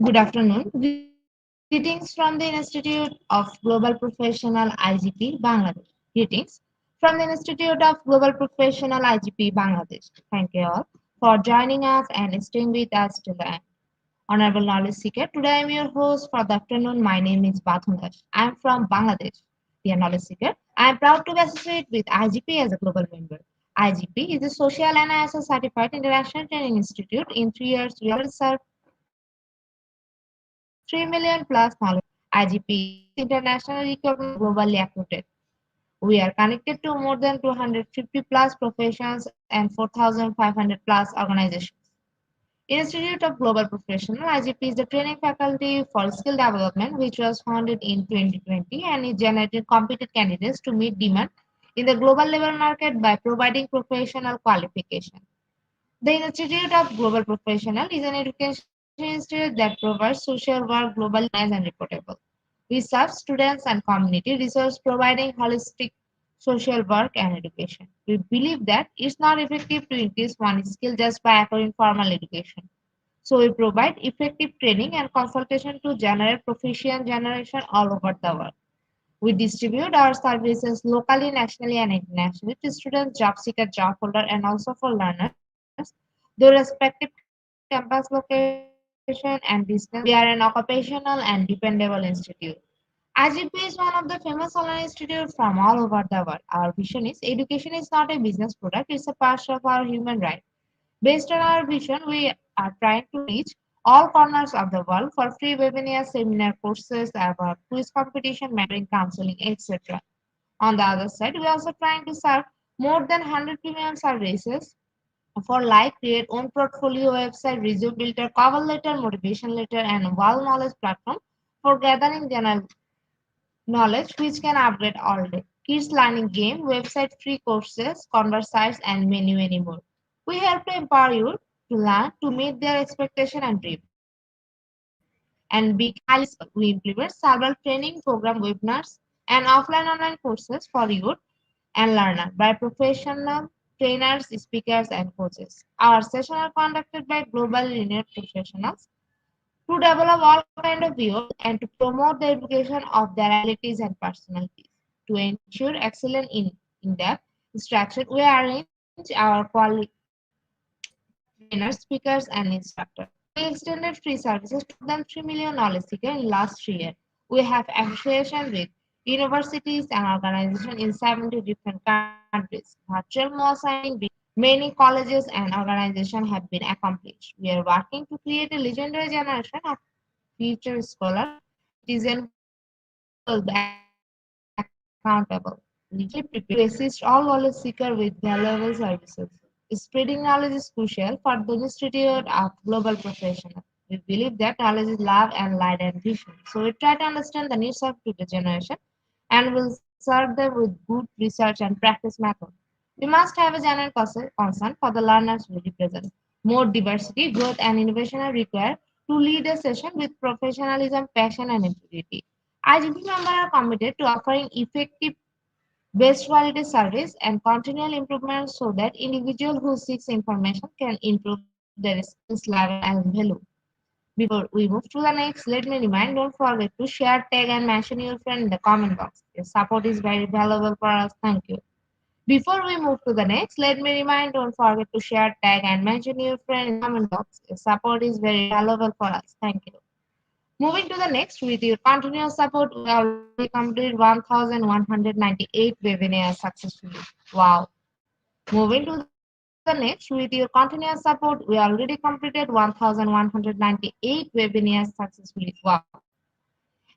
Good afternoon. Greetings from the Institute of Global Professional IGP Bangladesh. Greetings from the Institute of Global Professional IGP Bangladesh. Thank you all for joining us and staying with us till the end. Honorable Knowledge Seeker, today I am your host for the afternoon. My name is Bathandash. I am from Bangladesh. Dear Knowledge Seeker, I am proud to be associated with IGP as a global member. IGP is a social and ISO certified international training institute. In 3 years, we already served 3 million plus knowledge. IGP is internationally recognized and globally accredited. We are connected to more than 250 plus professions and 4,500 plus organizations. Institute of Global Professional IGP is the training faculty for skill development which was founded in 2020 and is generating competent candidates to meet demand in the global labor market by providing professional qualification. The Institute of Global Professional is an education institute that provides social work globally recognized and reportable. We serve students and community resource providing holistic social work and education. We believe that it's not effective to increase one skill just by acquiring formal education. So we provide effective training and consultation to generate proficient generation all over the world. We distribute our services locally, nationally, and internationally to students, job seekers, job holders, and also for learners, their respective campus location and distance. We are an occupational and dependable institute. IGP is one of the famous online institutes from all over the world. Our vision is education is not a business product, it's a part of our human right. Based on our vision, we are trying to reach all corners of the world for free webinars, seminar courses, about quiz competition, mentoring, counseling, etc. On the other side, we are also trying to serve more than 100 premium services for like create own portfolio website, resume builder, cover letter, motivation letter, and wall knowledge platform for gathering general knowledge which can upgrade all day. Kids learning game, website free courses, conversations, and many more. We help to empower you to learn to meet their expectation and dream and become highly successful. We implement several training program webinars and offline online courses for youth and learner by professional trainers, speakers, and coaches. Our sessions are conducted by global renowned professionals to develop all kind of viewers and to promote the education of their abilities and personalities. To ensure excellent in-depth instruction, we arrange our trainers, speakers, and instructors. We extended free services to more than 3 million knowledge seekers in last 3 years. We have association with universities and organizations in 70 different countries. Virtual assigning many colleges and organizations have been accomplished. We are working to create a legendary generation of future scholars, citizens who will be accountable. We are mentally prepared to assist all knowledge seekers with valuable services. Spreading knowledge is crucial for the Institute of Global Professionals. We believe that knowledge is love and light and vision. So we try to understand the needs of future generation and will serve them with good research and practice methods. We must have a general concern for the learners we represent. More diversity, growth, and innovation are required to lead a session with professionalism, passion, and integrity. IGP members are committed to offering effective, best quality service and continual improvement so that individual who seeks information can improve their skills level and value. Before we move to the next, let me remind, don't forget to share, tag, and mention your friend in the comment box. Your support is very valuable for us. Thank you. Before we move to the next, let me remind, don't forget to share, tag, and mention your friend in the comment box. Your support is very valuable for us. Thank you. Moving to the next, with your continuous support, we already completed 1,198 webinars successfully. Wow. Moving to the next, with your continuous support, we already completed 1,198 webinars successfully. Wow.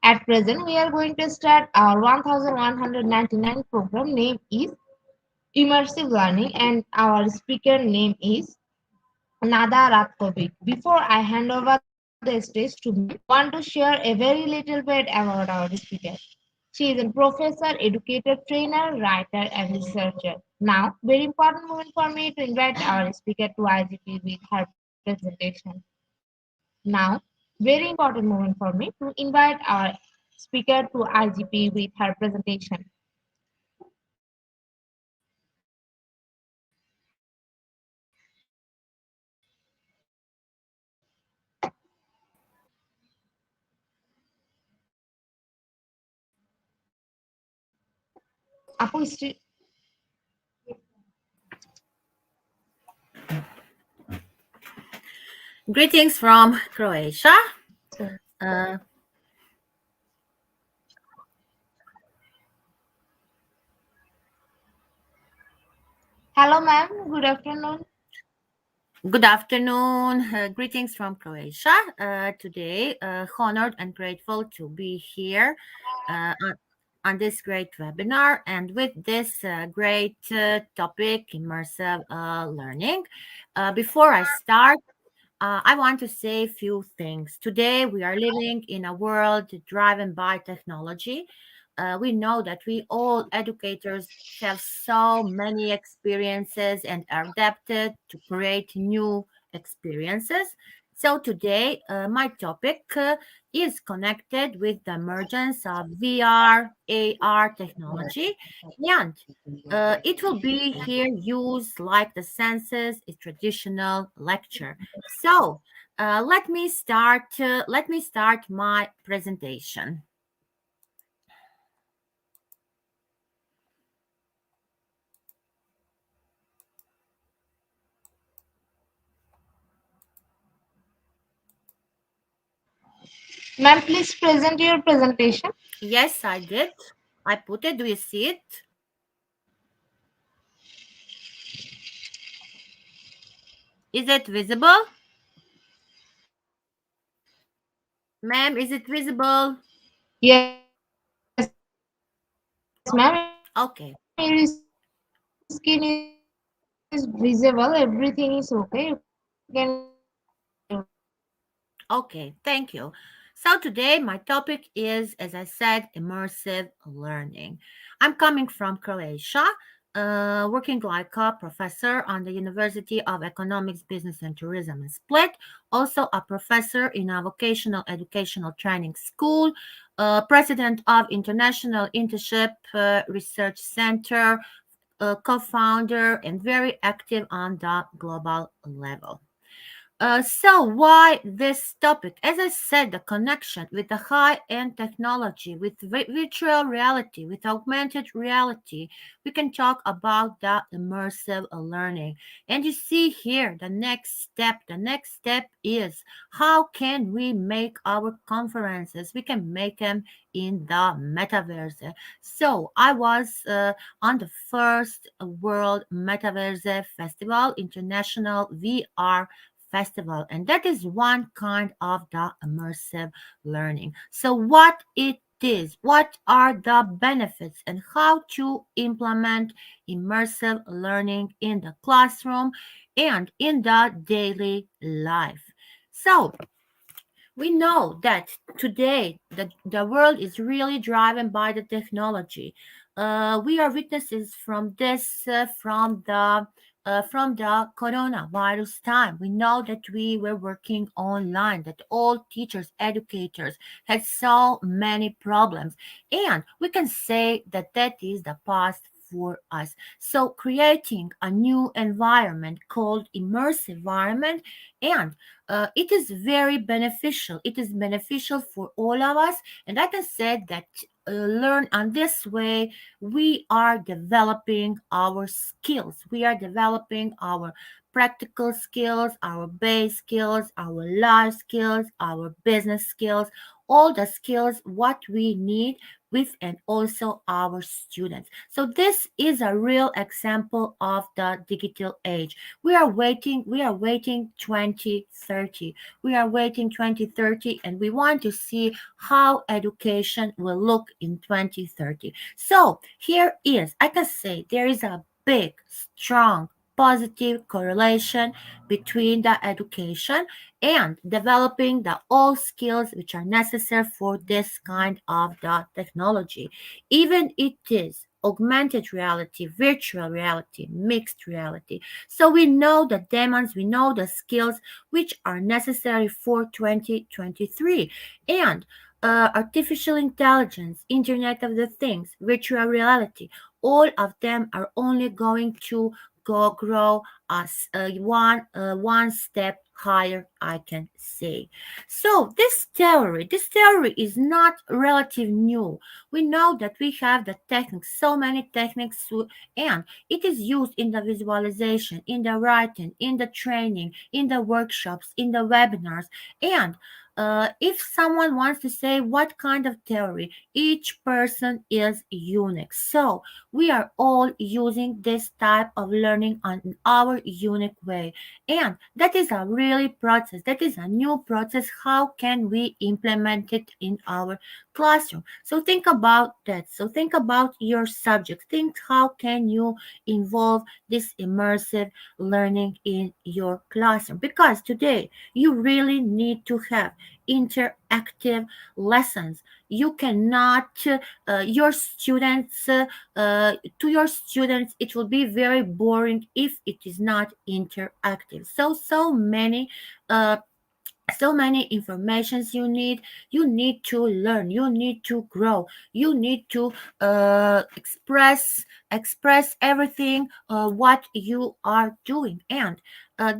At present, we are going to start our 1,199 program. Name is Immersive Learning, and our speaker name is Nada Ratkovic. Before I hand over the stage to him, I want to share a very little bit about our speaker. She is a professor, educator, trainer, writer, and researcher. Now, very important moment for me to invite our speaker to IGP with her presentation. Now, very important moment for me to invite our speaker to IGP with her presentation. Apu, Greetings from Croatia. so, Uh, hello, ma'am. Good afternoon. Good afternoon. Greetings from Croatia. Today, honored and grateful to be here on this great webinar and with this great topic, immersive learning. Before I start, I want to say a few things. Today, we are living in a world driven by technology. We know that we all educators have so many experiences and are adapted to create new experiences. So, today, my topic is connected with the emergence of VR, AR technology, and it will be here used like the senses, a traditional lecture. So let me start my presentation. Ma'am, please present your presentation. Yes, I did. I put it. Do you see it? Is it visible? Ma'am, is it visible? Yes, ma'am. Your screen is Okay. visible. Everything is okay. You can Okay, thank you. So today my topic is, as I said, immersive learning. I'm coming from Croatia, working like a professor on the University of Economics, Business and Tourism in Split, also a professor in a vocational educational training school, president of International Internship Research Center, co-founder, and very active on the global level. So why this topic? As I said, the connection with the high-end technology, with virtual reality, with augmented reality, we can talk about the immersive learning. And you see here the next step. The next step is how can we make our conferences? We can make them in the metaverse. So I was on the first World Metaverse Festival, International VR festival, and that is one kind of the immersive learning. So what it is, what are the benefits, and how to implement immersive learning in the classroom and in the daily life. So we know that today the world is really driven by the technology. We are witnesses from this from the coronavirus time. We know that we were working online, that all teachers, educators had so many problems, and we can say that that is the past for us. So creating a new environment called immersive environment, and it is very beneficial. It is beneficial for all of us. And like I said, that learn on this way, we are developing our skills. We are developing our practical skills, our base skills, our life skills, our business skills, all the skills what we need with and also our students. So this is a real example of the digital age. We are waiting 2030. We are waiting 2030, and we want to see how education will look in 2030. So here is, I can say there is a big, strong, positive correlation between the education and developing the all skills which are necessary for this kind of the technology. Even it is augmented reality, virtual reality, mixed reality. So we know the demands, we know the skills which are necessary for 2023. And artificial intelligence, Internet of the Things, virtual reality, all of them are only going to go grow us one step higher, I can say. So this theory is not relative new. We know that we have the techniques, so many techniques, and it is used in the visualization, in the writing, in the training, in the workshops, in the webinars. And if someone wants to say what kind of theory, each person is unique. So we are all using this type of learning on our unique way. And that is a really process. That is a new process. How can we implement it in our classroom? So think about that. So think about your subject. Think how can you involve this immersive learning in your classroom? Because today you really need to have interactive lessons. You cannot your students to your students it will be very boring if it is not interactive. Uh, so many informations you need to learn, you need to grow, you need to express everything what you are doing. And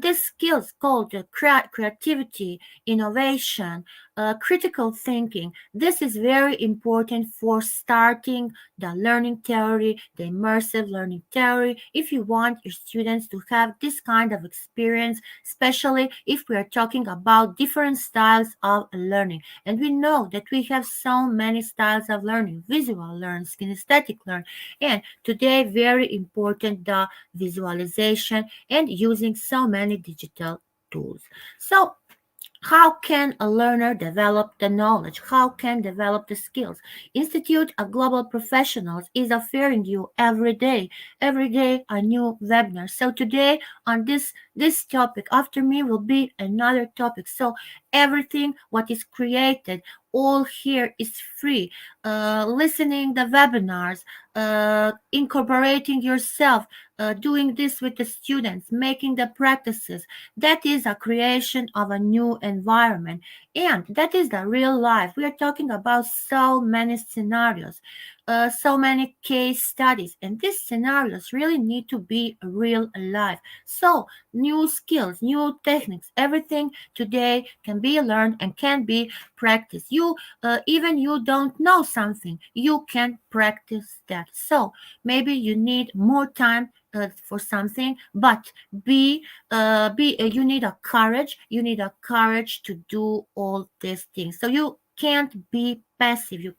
these skills called creativity, innovation, critical thinking, this is very important for starting the learning theory, the immersive learning theory. If you want your students to have this kind of experience, especially if we are talking about different styles of learning. And we know that we have so many styles of learning: visual learn, kinesthetic learn, and today very important the visualization and using so many digital tools. So how can a learner develop the knowledge? How can develop the skills? Institute of Global Professionals is offering you every day a new webinar. So today on this topic, after me will be another topic. So everything what is created all here is free. Listening the webinars, incorporating yourself, doing this with the students, making the practices, that is a creation of a new environment. And that is the real life. We are talking about so many scenarios, so many case studies, and these scenarios really need to be real life. So new skills, new techniques, everything today can be learned and can be practiced. You even you don't know something, you can practice that. So maybe you need more time for something, but you need a courage, to do all these things. So you can't be passive, you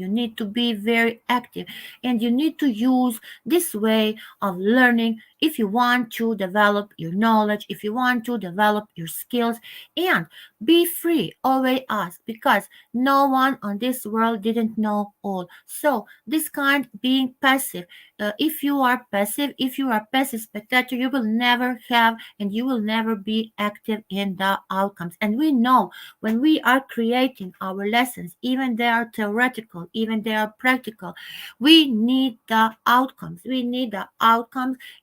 need to be very active, and you need to use this way of learning if you want to develop your knowledge, if you want to develop your skills. And be free, always ask, because no one on this world didn't know all. So this kind being passive, if you are passive spectator, you will never have and you will never be active in the outcomes. And we know when we are creating our lessons, even they are theoretical, even they are practical, we need the outcomes.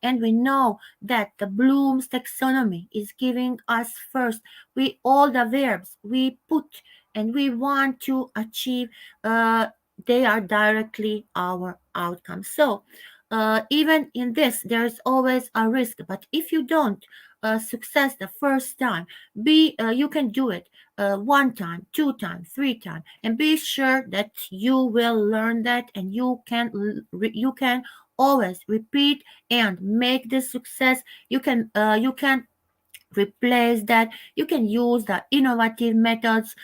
And we know that the Bloom's taxonomy is giving us first we all the verbs we put and we want to achieve, they are directly our outcomes. So even in this, there's always a risk. But if you don't success the first time, be you can do it one time, two times, three times, and be sure that you will learn that, and you can always repeat and make this success. You can replace that. You can use the innovative methods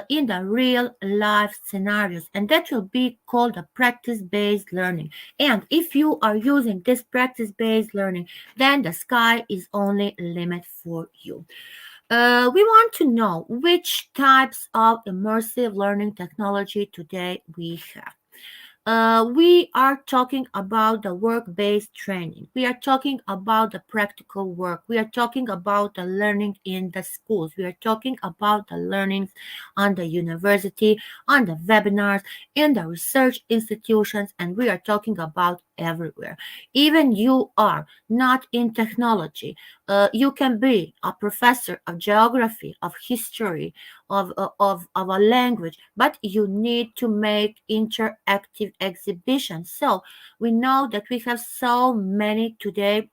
in the real life scenarios, and that will be called a practice based learning. And if you are using this practice based learning, then the sky is only limit for you. We want to know which types of immersive learning technology today we have. We are talking about the work-based training. We are talking about the practical work. We are talking about the learning in the schools. We are talking about the learnings on the university, on the webinars, in the research institutions, and we are talking about everywhere. Even you are not in technology. You can be a professor of geography, of history, of a language, but you need to make interactive exhibitions. So we know that we have so many today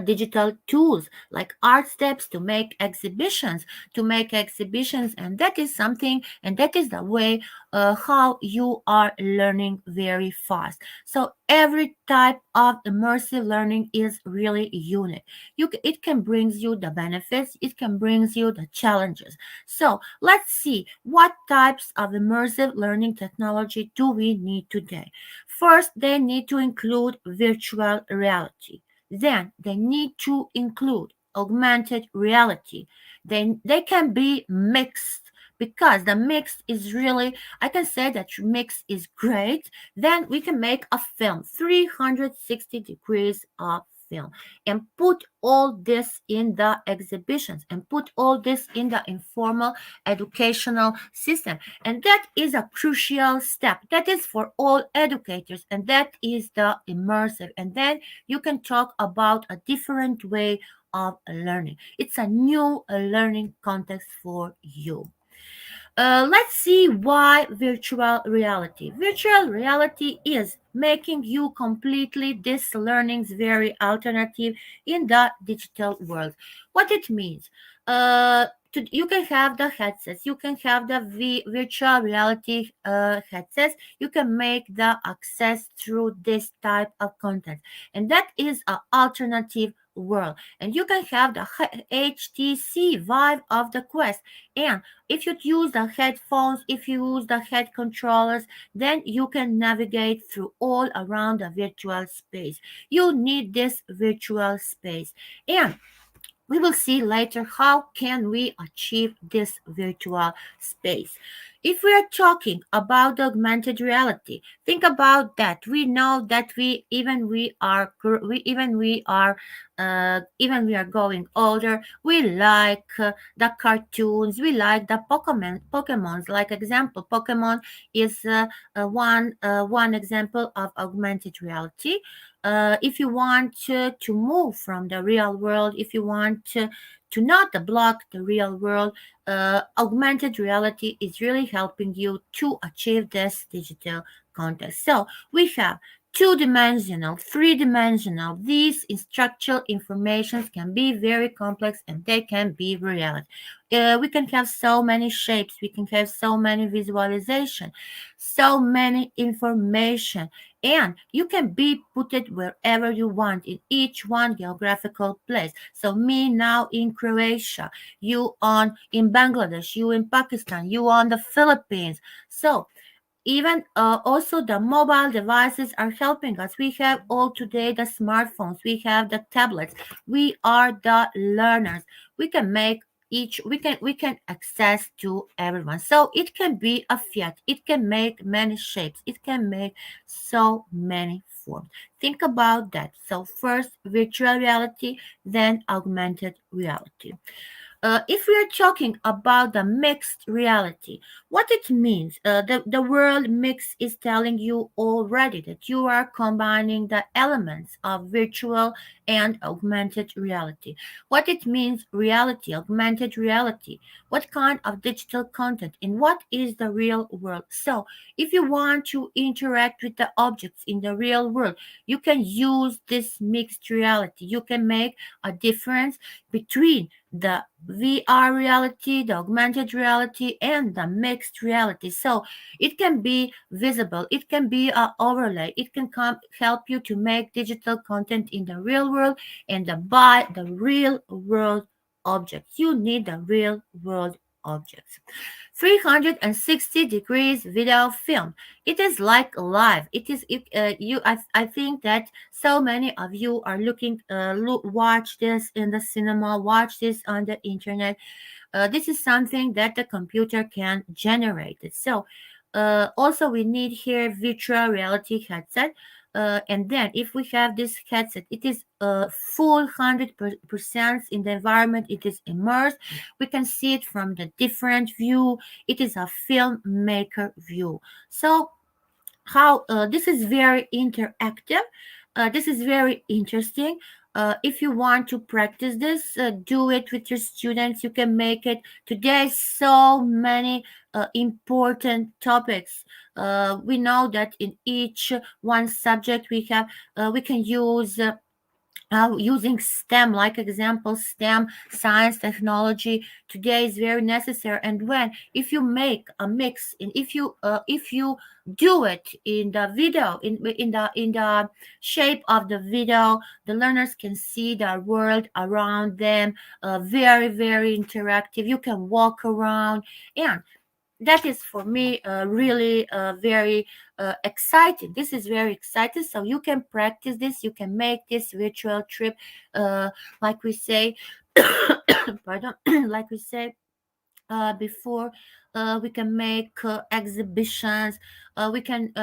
digital tools like art steps to make exhibitions, and that is something, and that is the way how you are learning very fast. So every type of immersive learning is really unique. It can brings you the benefits, it can brings you the challenges. So let's see what types of immersive learning technology do we need today. First, they need to include virtual reality. Then they need to include augmented reality. They can be mixed, because the mix is really, I can say that mix is great. Then we can make a film, 360 degrees of film, and put all this in the exhibitions, and put all this in the informal educational system. And that is a crucial step. That is for all educators, and that is the immersive. And then you can talk about a different way of learning. It's a new learning context for you. Let's see why virtual reality. Virtual reality is making you completely this learning's very alternative in the digital world. What it means? You can have the headsets, you can have the virtual reality headsets, you can make the access through this type of content, and that is an alternative world. And you can have the HTC Vive of the Quest, and if you use the headphones, if you use the head controllers, then you can navigate through all around the virtual space. You need this virtual space. And we will see later how can we achieve this virtual space. If we are talking about augmented reality, think about that. We know that even we are going older. We like the cartoons. We like the Pokemons. Like example, Pokemon is one example of augmented reality. If you want to move from the real world, if you want to not block the real world, augmented reality is really helping you to achieve this digital context. So we have two-dimensional, three-dimensional. These structural informations can be very complex, and they can be reality. We can have so many shapes, we can have so many visualization, so many information, and you can be put it wherever you want in each one geographical place. So me now in Croatia, you on in Bangladesh, you in Pakistan, you on the Philippines. So even also the mobile devices are helping us. We have all today the smartphones, we have the tablets, we are the learners. We can make each we can access to everyone. So it can be a fiat, it can make many shapes, it can make so many forms. Think about that. So first virtual reality, then augmented reality. If we are talking about the mixed reality, what it means, the word mix is telling you already that you are combining the elements of virtual and augmented reality. What it means, reality, augmented reality, what kind of digital content, and what is the real world. So, if you want to interact with the objects in the real world, you can use this mixed reality. You can make a difference between the VR reality, the augmented reality, and the mixed reality. So it can be visible, it can be an overlay, it can help you to make digital content in the real world and buy the real world objects. You need the real world objects. 360 degrees video film. It is like live. It is I think that so many of you are watch this in the cinema, watch this on the internet. This is something that the computer can generate it. So also we need here virtual reality headset. And then if we have this headset, it is full 100% in the environment, it is immersed. We can see it from the different view. It is a filmmaker view. So how this is very interactive. This is very interesting. If you want to practice this, do it with your students. You can make it. Today, so many important topics. We know that in each one subject we can use using STEM, like example, STEM, science, technology, today is very necessary. And when if you make a mix, and if you do it in the video, in the shape of the video, the learners can see the world around them. Very very interactive. You can walk around, and that is for me really very exciting. This is very exciting. So you can practice this. You can make this virtual trip, uh, like we say, pardon, like we say before. We can make exhibitions. We can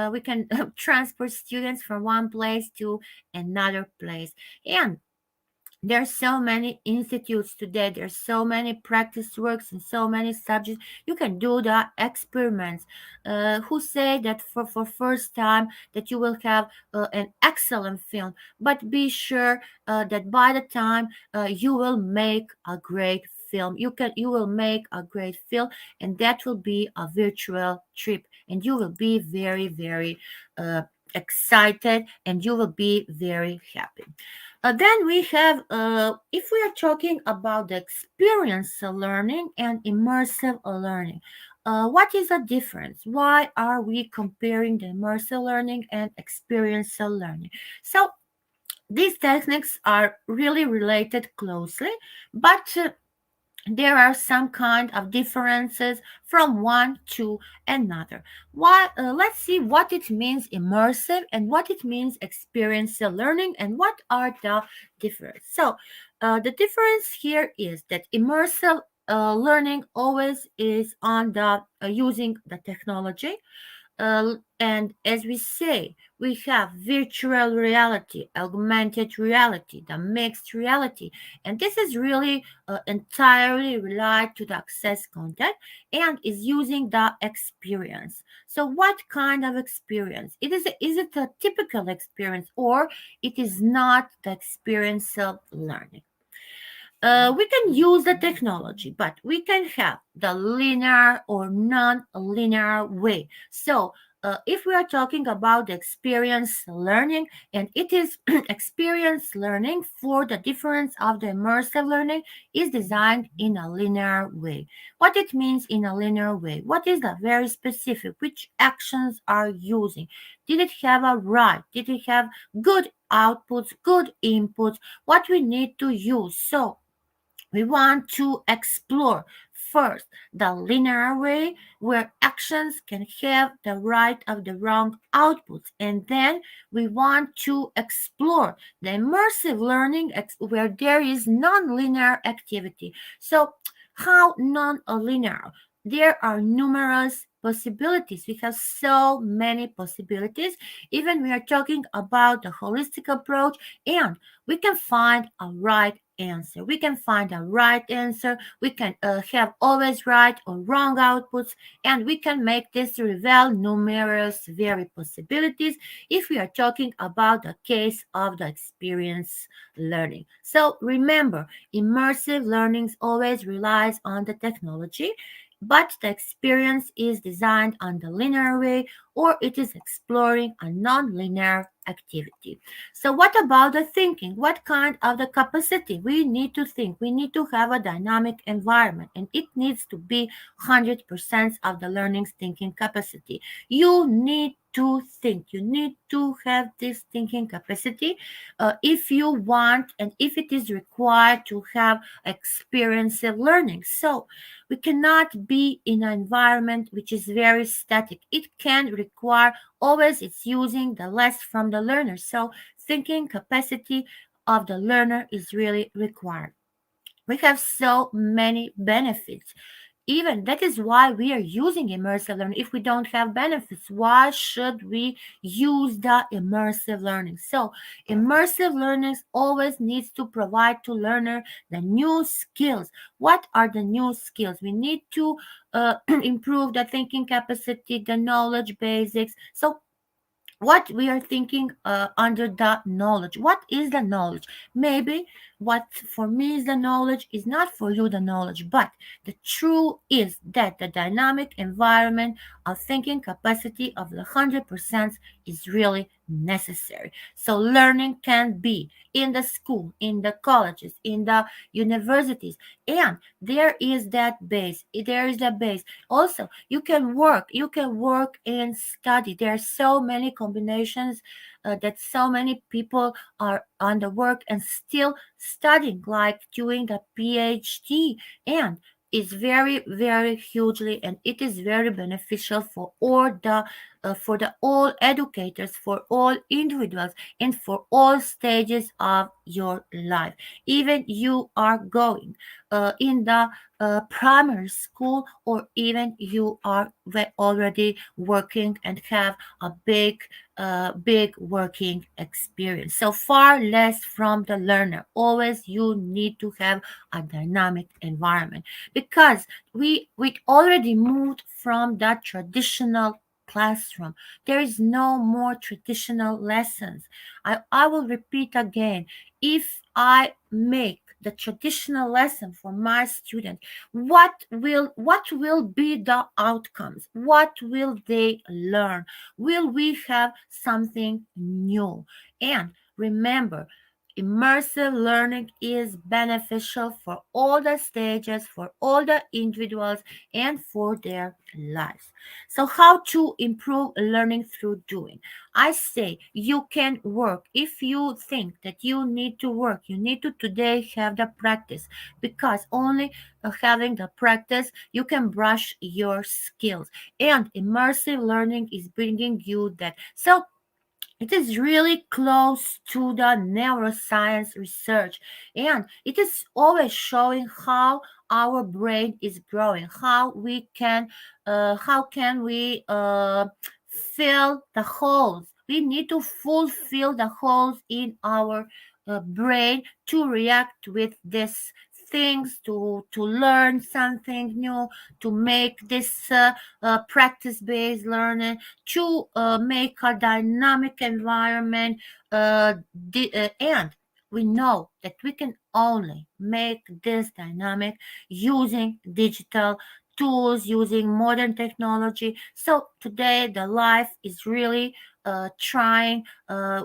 transport students from one place to another place, and there's so many institutes today. There's so many practice works and so many subjects. You can do the experiments. Who say that for first time that you will have an excellent film, but be sure that by the time you will make a great film. You will make a great film, and that will be a virtual trip, and you will be very very excited, and you will be very happy. Then we have, if we are talking about the experience learning and immersive learning, what is the difference? Why are we comparing the immersive learning and experiential learning? So these techniques are really related closely, but there are some kind of differences from one to another. Let's see what it means immersive and what it means experiential learning, and what are the difference. So the difference here is that immersive learning always is on the using the technology, and as we say, we have virtual reality, augmented reality, the mixed reality, and this is really entirely relied to the access content and is using the experience. So, what kind of experience? Is it a typical experience, or it is not the experiential learning? We can use the technology, but we can have the linear or non-linear way. So, if we are talking about the experience learning, and it is experience learning, for the difference of the immersive learning is designed in a linear way. What it means in a linear way? What is the very specific? Which actions are using? Did it have a right? Did it have good outputs, good inputs? What we need to use? So we want to explore first the linear way, where actions can have the right of the wrong outputs, and then we want to explore the immersive learning where there is non-linear activity. So how non-linear? There are numerous possibilities. We have so many possibilities. Even we are talking about the holistic approach, and we can find a right answer. We can find a right answer. We can have always right or wrong outputs, and we can make this reveal numerous very possibilities if we are talking about the case of the experience learning. So remember, immersive learning always relies on the technology, but the experience is designed on the linear way, or it is exploring a non-linear activity. So what about the thinking? What kind of the capacity? We need to think. We need to have a dynamic environment, and it needs to be 100% of the learning's thinking capacity. You need to think. You need to have this thinking capacity if you want, and if it is required to have experiential learning. So we cannot be in an environment which is very static. It can require always it's using the less from the learner. So thinking capacity of the learner is really required. We have so many benefits. Even that is why we are using immersive learning. If we don't have benefits, why should we use the immersive learning? So immersive learning always needs to provide to learner the new skills. What are the new skills? We need to improve the thinking capacity, the knowledge basics. So what we are thinking under the knowledge. What is the knowledge? Maybe what for me is the knowledge is not for you the knowledge, but the truth is that the dynamic environment of thinking capacity of the 100% is really necessary. So learning can be in the school, in the colleges, in the universities, and there is that base. There is the base. Also, you can work and study. There are so many combinations that so many people are on the work and still studying, like doing a PhD, and it's very very hugely, and it is very beneficial for the all educators, for all individuals, and for all stages of your life. Even you are going in the primary school, or even you are already working and have a big working experience. So far less from the learner. Always you need to have a dynamic environment, because we already moved from that traditional classroom. There is no more traditional lessons. I will repeat again. If I make the traditional lesson for my student, what will be the outcomes? What will they learn? Will we have something new? And remember, immersive learning is beneficial for all the stages, for all the individuals, and for their lives. So, how to improve learning through doing? I say you can work. If you think that you need to work, you need to today have the practice, because only having the practice you can brush your skills. And immersive learning is bringing you that. So, it is really close to the neuroscience research, and it is always showing how our brain is growing, how can we fill the holes. We need to fulfill the holes in our brain to react with these things, to learn something new, to make this practice based learning, to make a dynamic environment, and we know that we can only make this dynamic using digital tools, using modern technology. So today the life is really trying.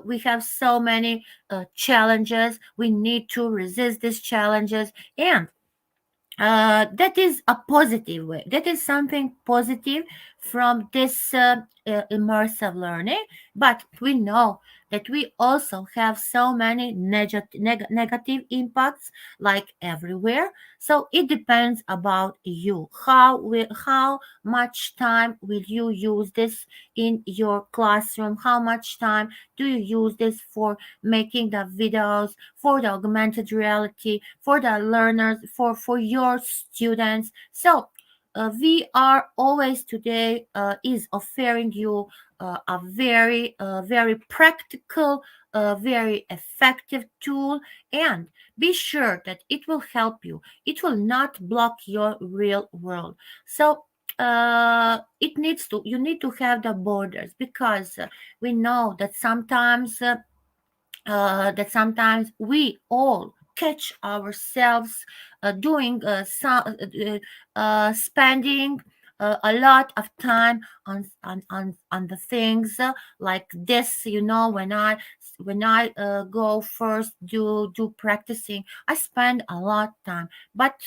We have so many challenges. We need to resist these challenges, and that is a positive way. That is something positive from this immersive learning. But we know that we also have so many negative impacts, like everywhere. So it depends about you. How much time will you use this in your classroom? How much time do you use this for making the videos, for the augmented reality, for the learners, for your students? So we are always today is offering you a very practical, very effective tool, and be sure that it will help you. It will not block your real world. So you need to have the borders, because we know that sometimes we all catch ourselves doing spending a lot of time on the things like this. When I go first do practicing, I spend a lot of time, but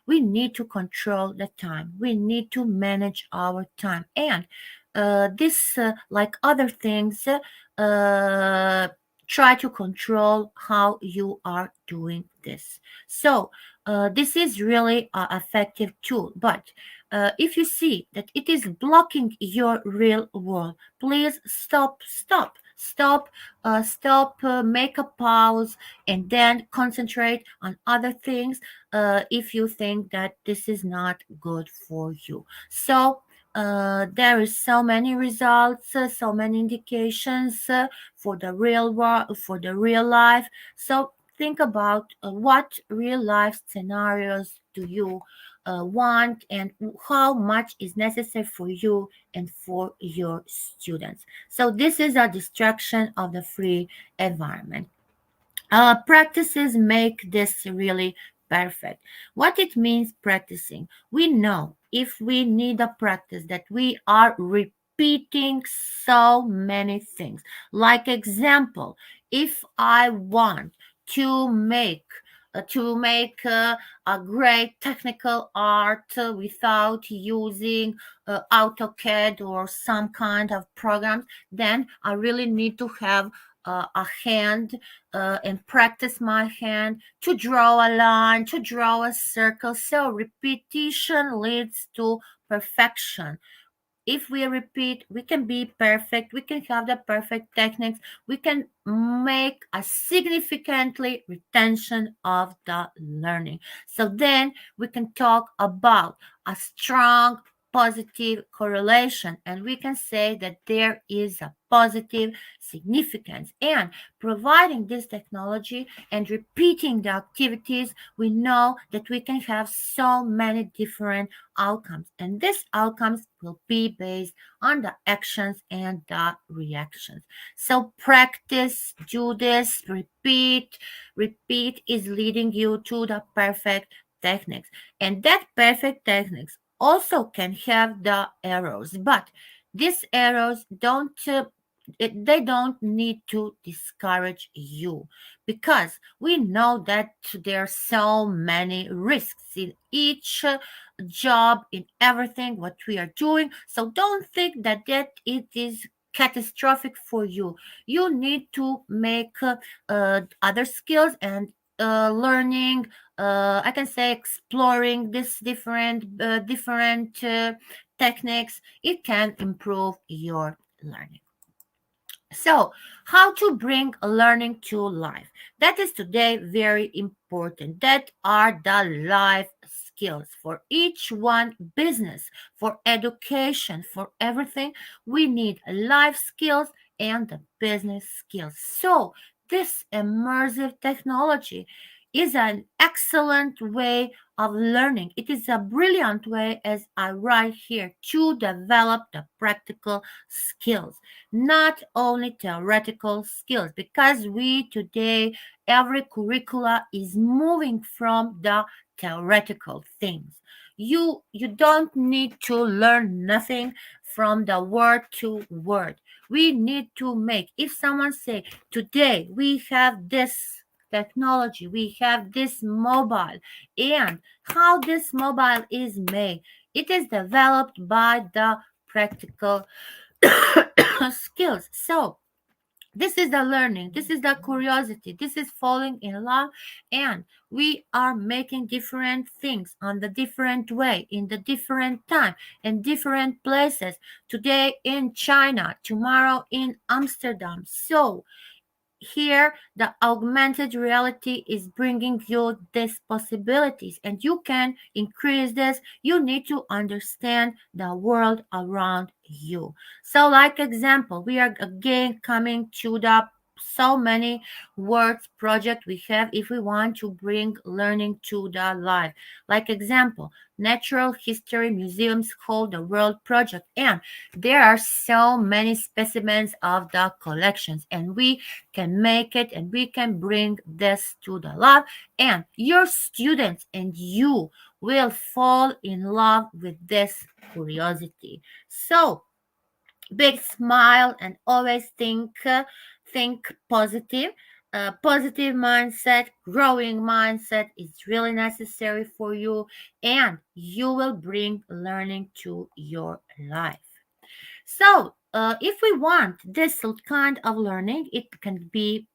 we need to control the time. We need to manage our time, and this like other things, uh, try to control how you are doing this. So this is really an effective tool, but if you see that it is blocking your real world, please stop, make a pause, and then concentrate on other things if you think that this is not good for you. So there is so many results, so many indications for the real world, for the real life. So think about what real life scenarios do you want and how much is necessary for you and for your students. So this is a destruction of the free environment. Practices make this really perfect. What it means practicing, we know if we need a practice that we are repeating so many things. Like example, if I want to make a great technical art without using AutoCAD or some kind of programs, then I really need to have a hand and practice my hand to draw a line, to draw a circle. So repetition leads to perfection. If we repeat, we can be perfect, we can have the perfect techniques, we can make a significantly retention of the learning. So then we can talk about a strong positive correlation, and we can say that there is a positive significance. And providing this technology and repeating the activities, we know that we can have so many different outcomes, and these outcomes will be based on the actions and the reactions. So practice, do this, repeat is leading you to the perfect techniques, and that perfect techniques also can have the errors, but these errors they don't need to discourage you, because we know that there are so many risks in each job, in everything what we are doing. So don't think that it is catastrophic for you. You need to make other skills and learning, I can say exploring this different techniques, it can improve your learning. So, how to bring learning to life? That is today very important. That are the life skills for each one business, for education, for everything. We need life skills and the business skills. So, this immersive technology is an excellent way of learning. It is a brilliant way, as I write here, to develop the practical skills, not only theoretical skills, because we today every curricula is moving from the theoretical things. You don't need to learn nothing from the word to word. We need to make, if someone say today we have this technology, we have this mobile, and how this mobile is made, it is developed by the practical skills. So this is the learning, this is the curiosity, this is falling in love, and we are making different things on the different way, in the different time, in different places. Today in China, tomorrow in Amsterdam. So here the augmented reality is bringing you these possibilities, and you can increase this. You need to understand the world around you. So like example, we are again coming to the so many words project we have if we want to bring learning to the life. Like example, natural history museums hold the world project, and there are so many specimens of the collections, and we can make it and we can bring this to the lab, and your students and you will fall in love with this curiosity. So big smile and always think positive. Positive mindset, growing mindset is really necessary for you, and you will bring learning to your life. So, if we want this kind of learning, it can be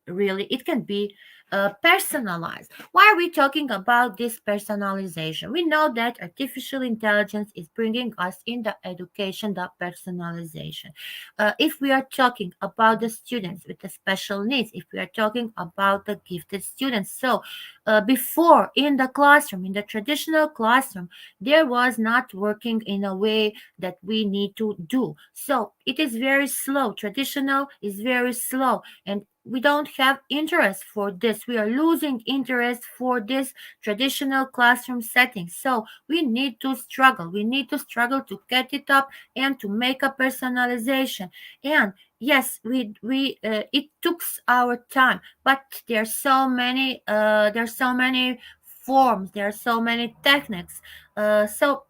personalized. Why are we talking about this personalization? We know that artificial intelligence is bringing us in the education, the personalization. If we are talking about the students with the special needs, if we are talking about the gifted students, so before in the classroom, in the traditional classroom, there was not working in a way that we need to do. So it is very slow. Traditional is very slow, and we don't have interest for this. We are losing interest for this traditional classroom setting. So we need to struggle. We need to struggle to get it up and to make a personalization. And yes, we it took our time, but there's so many forms, there are so many techniques. So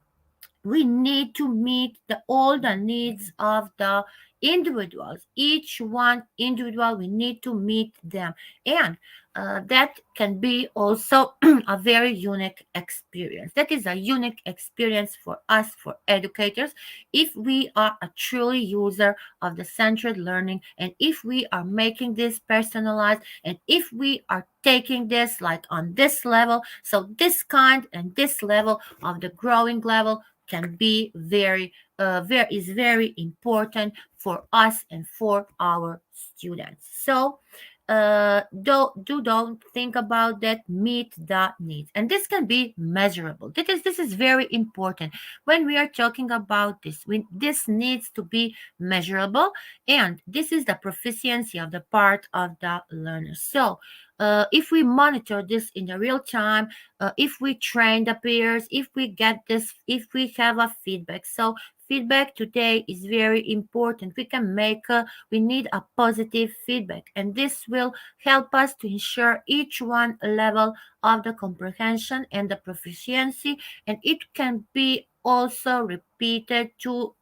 we need to meet all the needs of the individuals, each one individual. We need to meet them, and that can be also a very unique experience. That is a unique experience for us, for educators, if we are a truly user of the centered learning, and if we are making this personalized, and if we are taking this like on this level. So this kind and this level of the growing level can be is very important for us and for our students. So don't think about that, meet the needs, and this can be measurable. This is very important when we are talking about this. This needs to be measurable, and this is the proficiency of the part of the learner. So if we monitor this in the real time, if we train the peers, if we get this, if we have a feedback. So feedback today is very important. We need a positive feedback, and this will help us to ensure each one level of the comprehension and the proficiency, and it can be also repeated to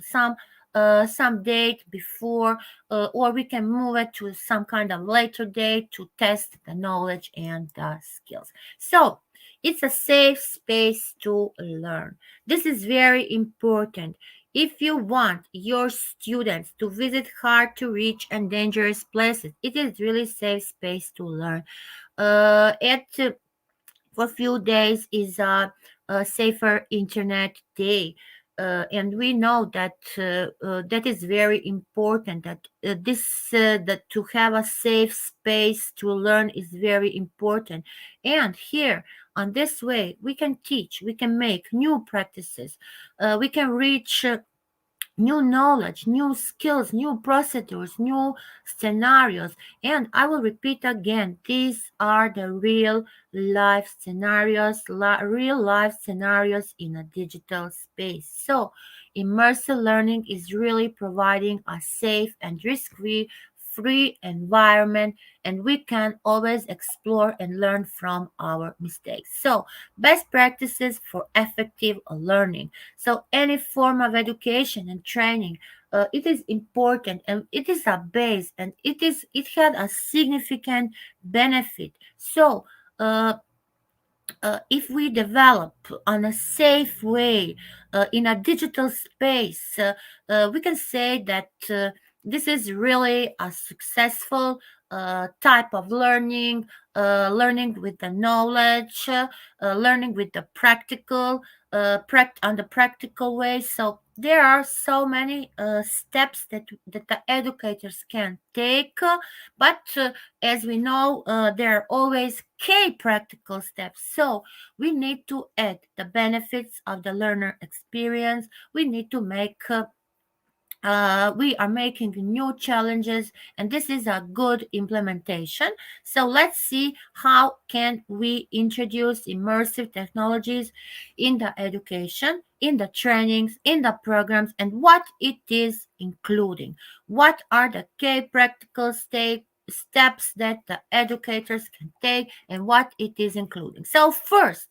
some some date before, or we can move it to some kind of later date to test the knowledge and the skills. So it's a safe space to learn. This is very important. If you want your students to visit hard to reach and dangerous places, it is really safe space to learn. It for few days is a safer internet day. And we know that that is very important, that that to have a safe space to learn is very important. And here on this way we can teach, we can make new practices, we can reach new knowledge, new skills, new procedures, new scenarios. And I will repeat again, these are the real life scenarios, real life scenarios in a digital space. So, immersive learning is really providing a safe and risk free environment, and we can always explore and learn from our mistakes. So, best practices for effective learning. So any form of education and training, it is important, and it is a base, and it had a significant benefit. So if we develop on a safe way in a digital space, we can say that this is really a successful type of learning, learning with the knowledge, learning with the practical, on the practical way. So there are so many steps that the educators can take, but as we know, there are always key practical steps. So we need to add the benefits of the learner experience. We need to make we are making new challenges, and this is a good implementation. So let's see how can we introduce immersive technologies in the education, in the trainings, in the programs, and what it is including. What are the key practical steps that the educators can take, and what it is including. So first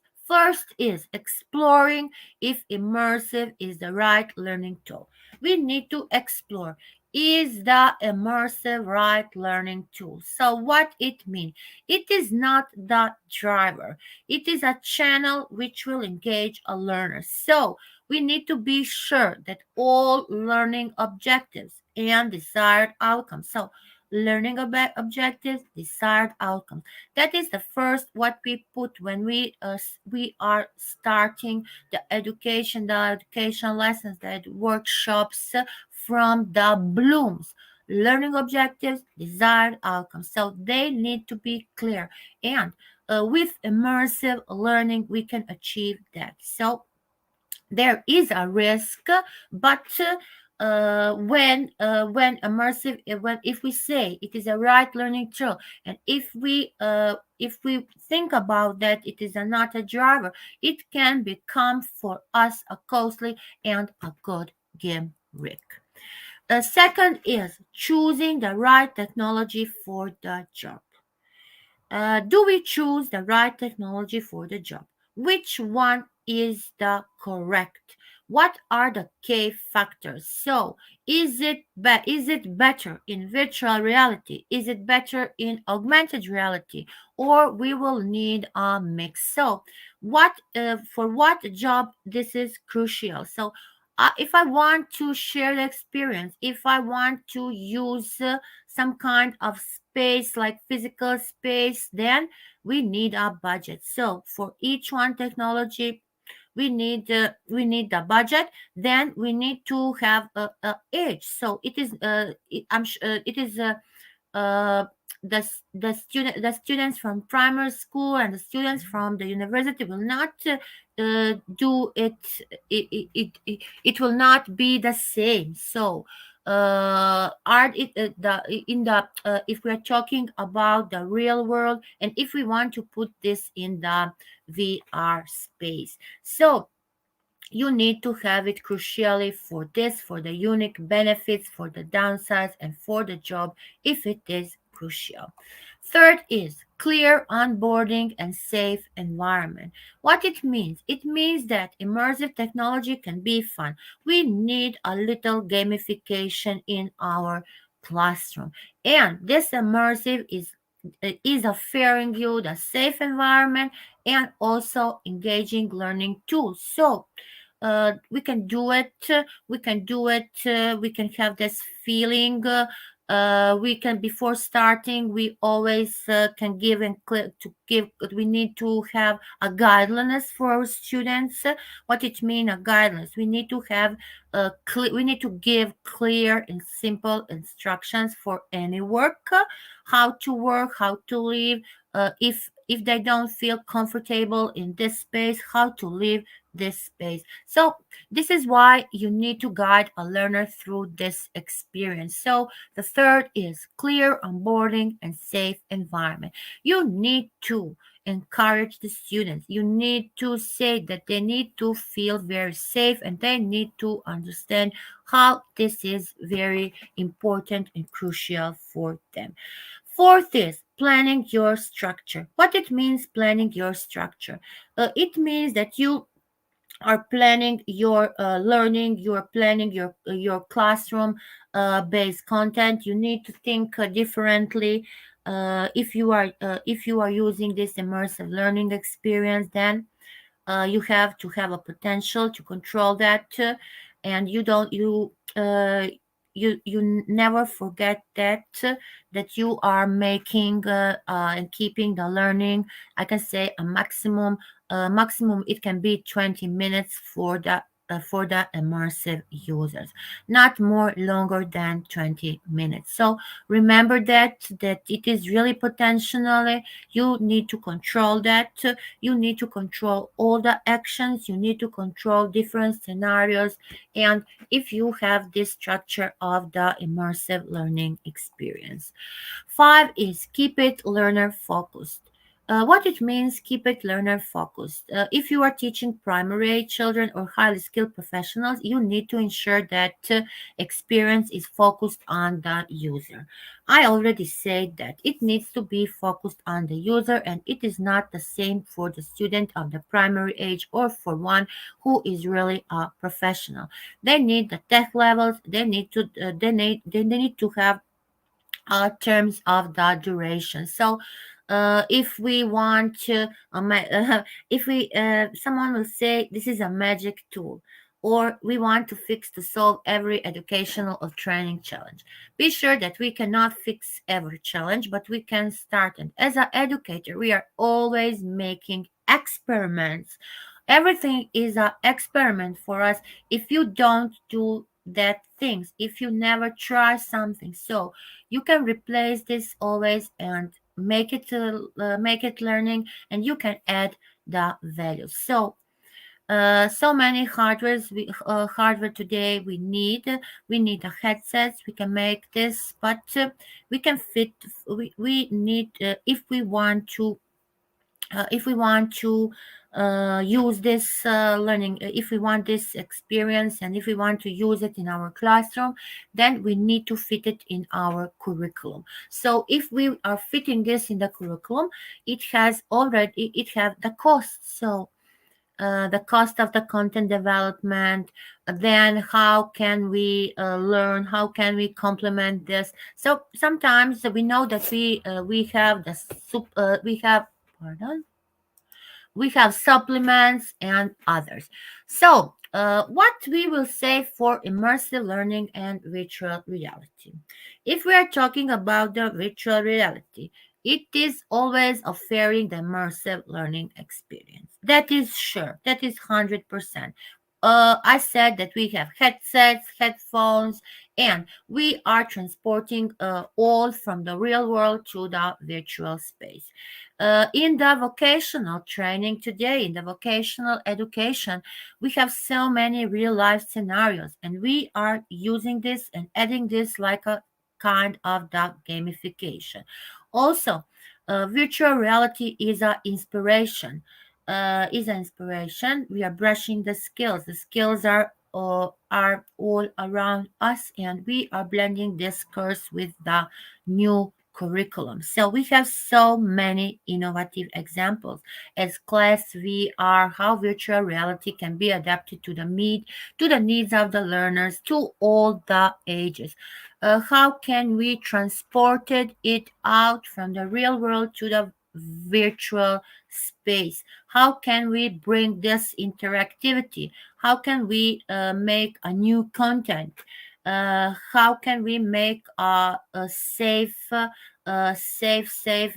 is exploring if immersive is the right learning tool. We need to explore, is the immersive right learning tool. So what it means, it is not the driver, it is a channel which will engage a learner. So we need to be sure that all learning objectives and desired outcomes, so learning objectives, desired outcomes, that is the first what we put when we are starting the education lessons, the workshops from the blooms. Learning objectives, desired outcomes. So they need to be clear. And with immersive learning, we can achieve that. So there is a risk, but when immersive, when if we say it is a right learning tool, and if we think about that it is not a driver, it can become for us a costly and a good game rig. Second is choosing the right technology for the job. Do we choose the right technology for the job? Which one is the correct? What are the key factors? So, is it better in virtual reality? Is it better in augmented reality? Or we will need a mix. So, what for what job this is crucial? So, if I want to share the experience, if I want to use some kind of space like physical space, then we need a budget. So for each one technology, we need the budget. Then we need to have a age. So it is it is uh, the students from primary school and the students from the university will not do it. It will not be the same. So art it the in the if we are talking about the real world, and if we want to put this in the VR space, so you need to have it crucially for this, for the unique benefits, for the downsides, and for the job if it is crucial. Third is clear onboarding and safe environment. What it means? It means that immersive technology can be fun. We need a little gamification in our classroom. And this immersive is offering you the safe environment and also engaging learning tools. So we can do it. We can have this feeling. We can before starting. We always can give and to give. We need to have a guidelines for our students. What it mean a guidelines? We need to have we need to give clear and simple instructions for any work, how to work, how to live. If they don't feel comfortable in this space, how to live this space. So this is why you need to guide a learner through this experience. So the third is clear onboarding and safe environment. You need to encourage the students. You need to say that they need to feel very safe and they need to understand how this is very important and crucial for them. Fourth is planning your structure. What it means planning your structure? It means that you are planning your learning, you are planning your classroom based content. You need to think differently. If you are using this immersive learning experience, then you have to have a potential to control that, and you don't you never forget that you are making and keeping the learning. I can say a maximum it can be 20 minutes for the immersive users, not more longer than 20 minutes. So remember that it is really potentially you need to control that. You need to control all the actions, you need to control different scenarios, and if you have this structure of the immersive learning experience. Five is keep it learner focused. What it means, keep it learner focused. If you are teaching primary children or highly skilled professionals, you need to ensure that experience is focused on the user. I already said that it needs to be focused on the user, and it is not the same for the student of the primary age or for one who is really a professional. They need the tech levels. They need to they need to have terms of the duration. So if we want to if we someone will say this is a magic tool, or we want to fix to solve every educational or training challenge. Be sure that we cannot fix every challenge, but we can start. And as an educator, we are always making experiments. Everything is an experiment for us if you don't do that things, if you never try something. So you can replace this always and make it learning, and you can add the value. So so many hardware today we need a headsets, we can make this, but we can fit we need if we want to use this learning, if we want this experience, and if we want to use it in our classroom, then we need to fit it in our curriculum. So if we are fitting this in the curriculum, it have the cost. So the cost of the content development, then how can we learn, how can we complement this. So sometimes we know that we have we have, pardon, we have supplements and others. So, what we will say for immersive learning and virtual reality. If we are talking about the virtual reality, it is always offering the immersive learning experience. That is sure. That is 100%. I said that we have headsets, headphones, and we are transporting all from the real world to the virtual space. In the vocational training today, in the vocational education, we have so many real life scenarios, and we are using this and adding this like a kind of the gamification. Also, virtual reality is an inspiration. We are brushing the skills. The skills are all around us, and we are blending this course with the new curriculum. So we have so many innovative examples as class VR, how virtual reality can be adapted to the needs of the learners, to all the ages. How can we transport it out from the real world to the virtual space? How can we bring this interactivity? How can we make a new content? How can we make a safe,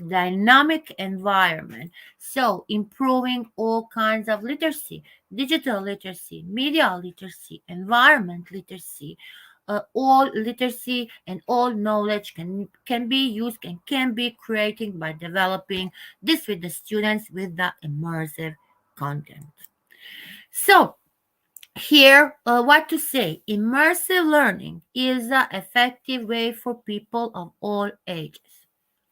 dynamic environment? So, improving all kinds of literacy, digital literacy, media literacy, environment literacy, all literacy and all knowledge can be used and can be created by developing this with the students with the immersive content. So, here, what to say? Immersive learning is an effective way for people of all ages,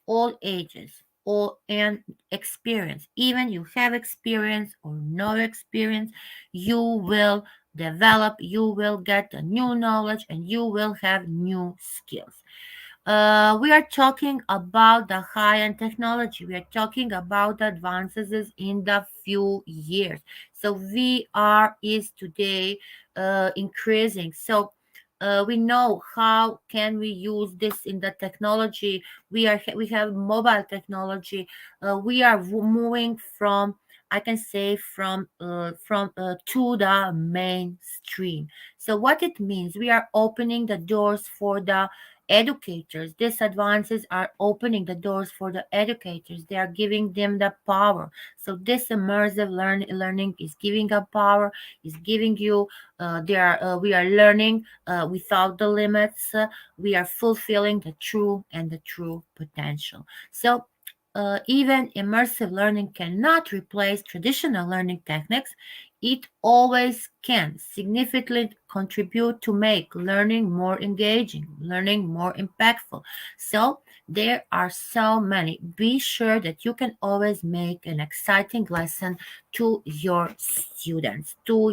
all and experience. Even you have experience or no experience, you will develop, you will get a new knowledge, and you will have new skills. We are talking about the high-end technology. We are talking about the advances in the few years. So VR is today increasing. So we know how can we use this in the technology. We have mobile technology. We are moving from, I can say, from to the mainstream. So what it means, we are opening the doors for the educators. These advances are opening the doors for the educators. They are giving them the power. So this immersive learning is giving a power, is giving you. We are learning without the limits. We are fulfilling the true potential. So. Even immersive learning cannot replace traditional learning techniques. It always can significantly contribute to make learning more engaging, learning more impactful. So there are so many. Be sure that you can always make an exciting lesson to your students, to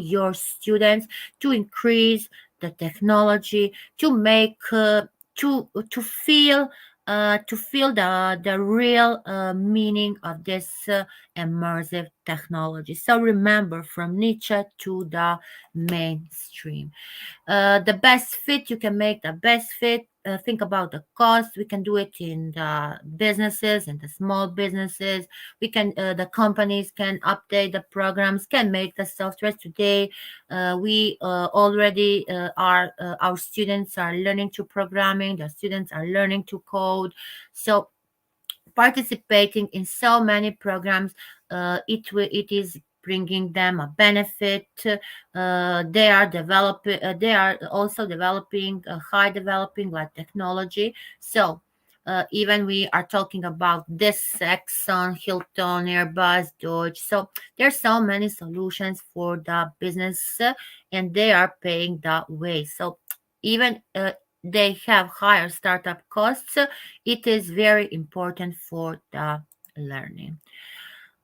increase the technology, to make to feel the real meaning of this immersive technology. So remember, from niche to the mainstream. The best fit, you can make the best fit. Think about the cost. We can do it in the businesses, in the small businesses. The companies can update the programs, can make the software today. We already our students are learning to programming. The students are learning to code. So participating in so many programs, it is bringing them a benefit. They are also developing high developing like technology. So Even we are talking about this Exxon, Hilton, Airbus, Dodge. So there's so many solutions for the business, and they are paying that way. So even they have higher startup costs, it is very important for the learning.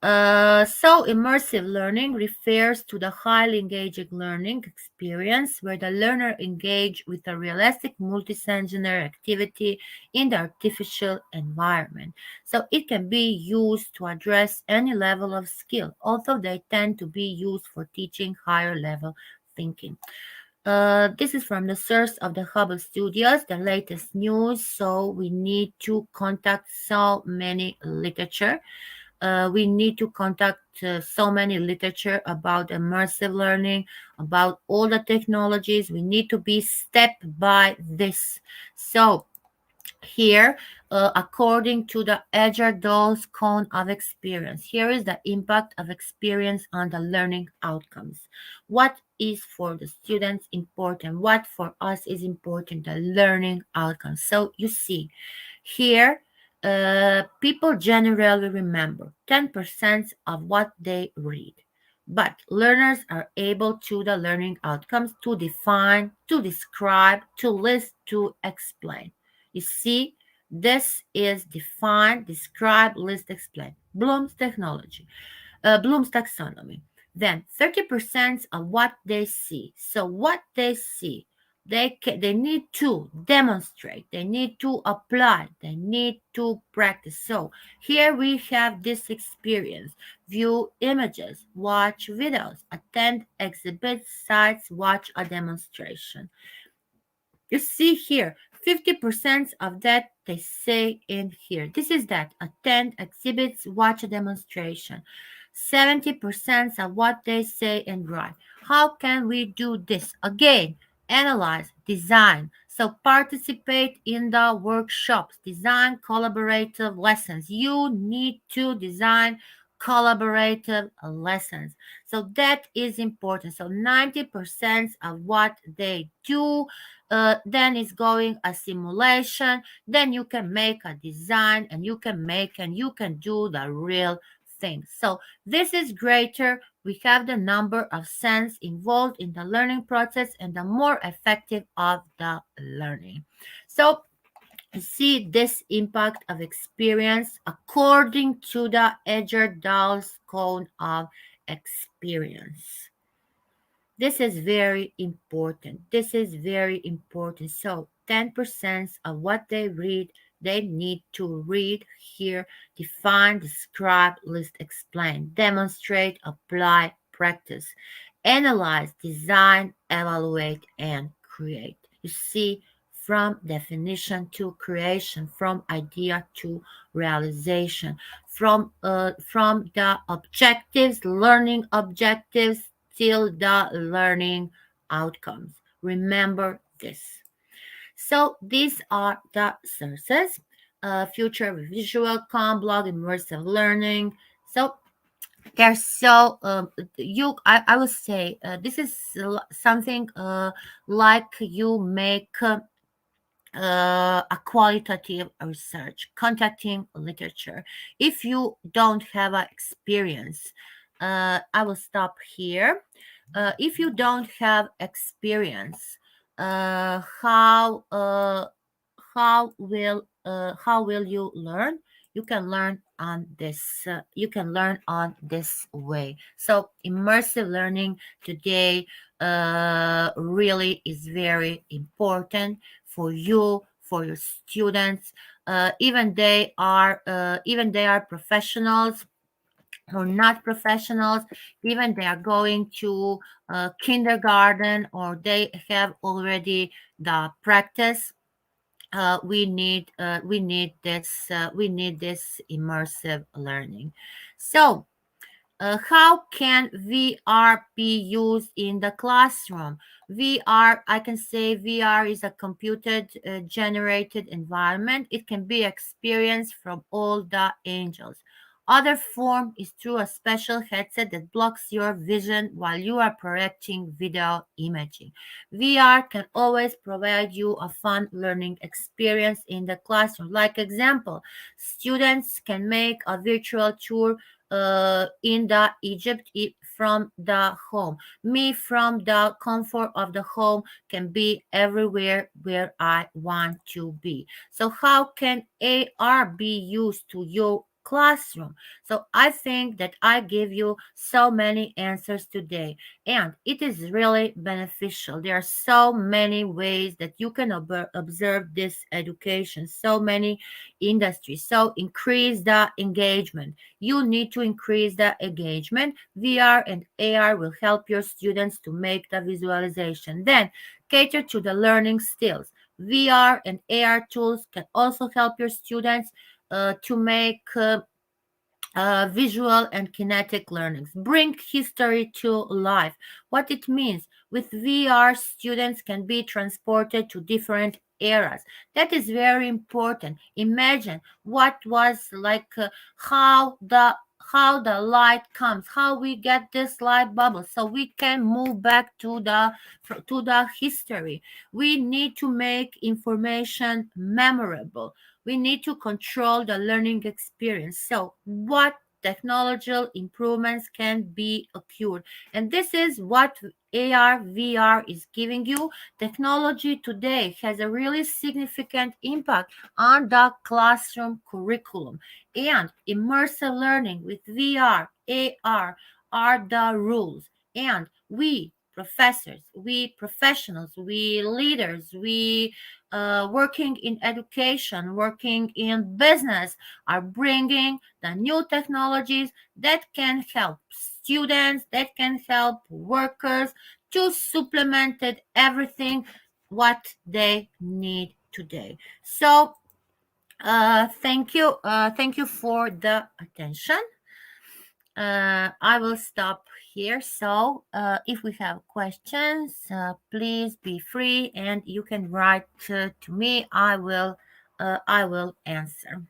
So, immersive learning refers to the highly engaging learning experience where the learner engage with a realistic multisensory activity in the artificial environment. So, it can be used to address any level of skill, although they tend to be used for teaching higher level thinking. This is from the source of the Hubble Studios, the latest news. So we need to contact so many literature. We need to contact so many literature about immersive learning, about all the technologies. We need to be step by this. So here, according to the Edgar-Doll's cone of experience, here is the impact of experience on the learning outcomes. What is for the students important? What for us is important? The learning outcomes. So you see, here, people generally remember 10% of what they read. But learners are able to the learning outcomes to define, to describe, to list, to explain. You see, this is define, describe, list, explain. Bloom's taxonomy. Then 30% of what they see. So what they see, they need to demonstrate, they need to apply, they need to practice. So here we have this experience: view images, watch videos, attend exhibit sites, watch a demonstration. You see here, 50% of that they say in here. This is that: attend exhibits, watch a demonstration. 70% of what they say and write. How can we do this? Again, analyze, design. So participate in the workshops, design collaborative lessons. You need to design collaborative lessons. So that is important. So 90% of what they do, then is going a simulation, then you can make a design, and you can make and you can do the real thing. So this is greater. We have the number of sense involved in the learning process and the more effective of the learning. So you see this impact of experience according to the Edgar-Dall's cone of experience. This is very important. This is very important. So 10% of what they read, they need to read, hear, define, describe, list, explain, demonstrate, apply, practice, analyze, design, evaluate, and create. You see, from definition to creation, from idea to realization, from the objectives, learning objectives, till the learning outcomes. Remember this. So these are the sources: future visual com blog, immersive learning. So they're so I would say this is something like you make a qualitative research, contacting literature. If you don't have a experience, I will stop here. If you don't have experience, how will you learn? You can learn on this. You can learn on this way. So immersive learning today really is very important for you, for your students. Even they are professionals or not professionals, even they are going to kindergarten or they have already the practice. We need this immersive learning. So how can VR be used in the classroom? VR, I can say VR is a computer generated environment. It can be experienced from all the angles. Other form is through a special headset that blocks your vision while you are projecting video imaging. VR can always provide you a fun learning experience in the classroom. Like example, students can make a virtual tour in the Egypt from the home. Me from the comfort of the home can be everywhere where I want to be. So how can AR be used to your classroom? So I think that I gave you so many answers today, and it is really beneficial. There are so many ways that you can observe this education, so many industries. So increase the engagement. You need to increase the engagement. VR and AR will help your students to make the visualization. Then cater to the learning skills. VR and AR tools can also help your students to make visual and kinetic learnings. Bring history to life. What it means with VR, students can be transported to different eras. That is very important. Imagine what was like how the light comes, how we get this light bubble, so we can move back to the history. We need to make information memorable. We need to control the learning experience. So, what technological improvements can be occurred? And this is what AR, VR is giving you. Technology today has a really significant impact on the classroom curriculum. And immersive learning with VR, AR are the rules. And we professors, we professionals, we leaders, we working in education, working in business, are bringing the new technologies that can help students, that can help workers to supplement everything what they need today. So, thank you for the attention. I will stop here. So, if we have questions, please be free, and you can write to me. I will answer.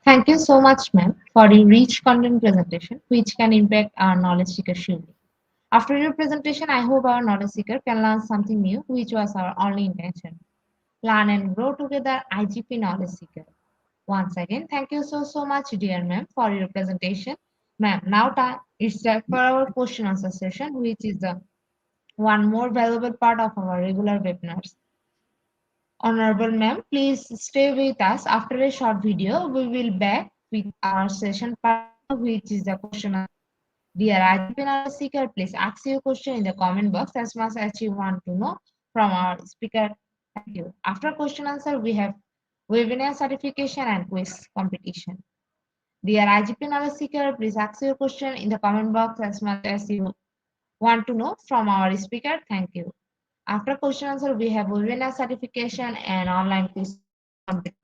Thank you so much, ma'am, for your rich content presentation, which can impact our knowledge seeker surely. After your presentation, I hope our knowledge seeker can learn something new, which was our only intention. Learn and grow together, IGP knowledge seeker. Once again, thank you so much, dear ma'am, for your presentation. Ma'am, now it's time for our question answer session, which is the one more valuable part of our regular webinars. Honorable ma'am, please stay with us. After a short video, we will back with our session part 2, which is the question. Dear IGP knowledge seeker, please ask your question in the comment box as much as you want to know from our speaker. Thank you. After question answer, we have webinar certification and quiz competition. Dear IGP knowledge seeker, please ask your question in the comment box as much as you want to know from our speaker. Thank you. After question answer, we have webinar certification and online quiz competition.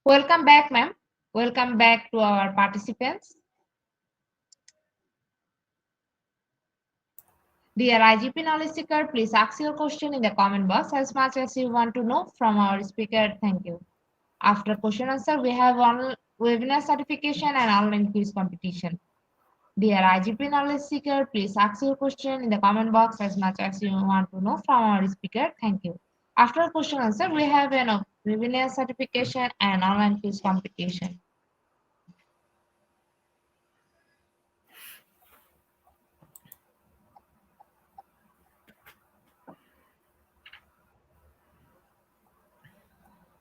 Welcome back, ma'am. Welcome back to our participants. Dear IGP knowledge seeker, please ask your question in the comment box as much as you want to know from our speaker. Thank you. After question answer, we have on webinar certification and online quiz competition. Dear IGP knowledge seeker, please ask your question in the comment box as much as you want to know from our speaker. Thank you. After question answer, we have an webinar certification and online quiz competition.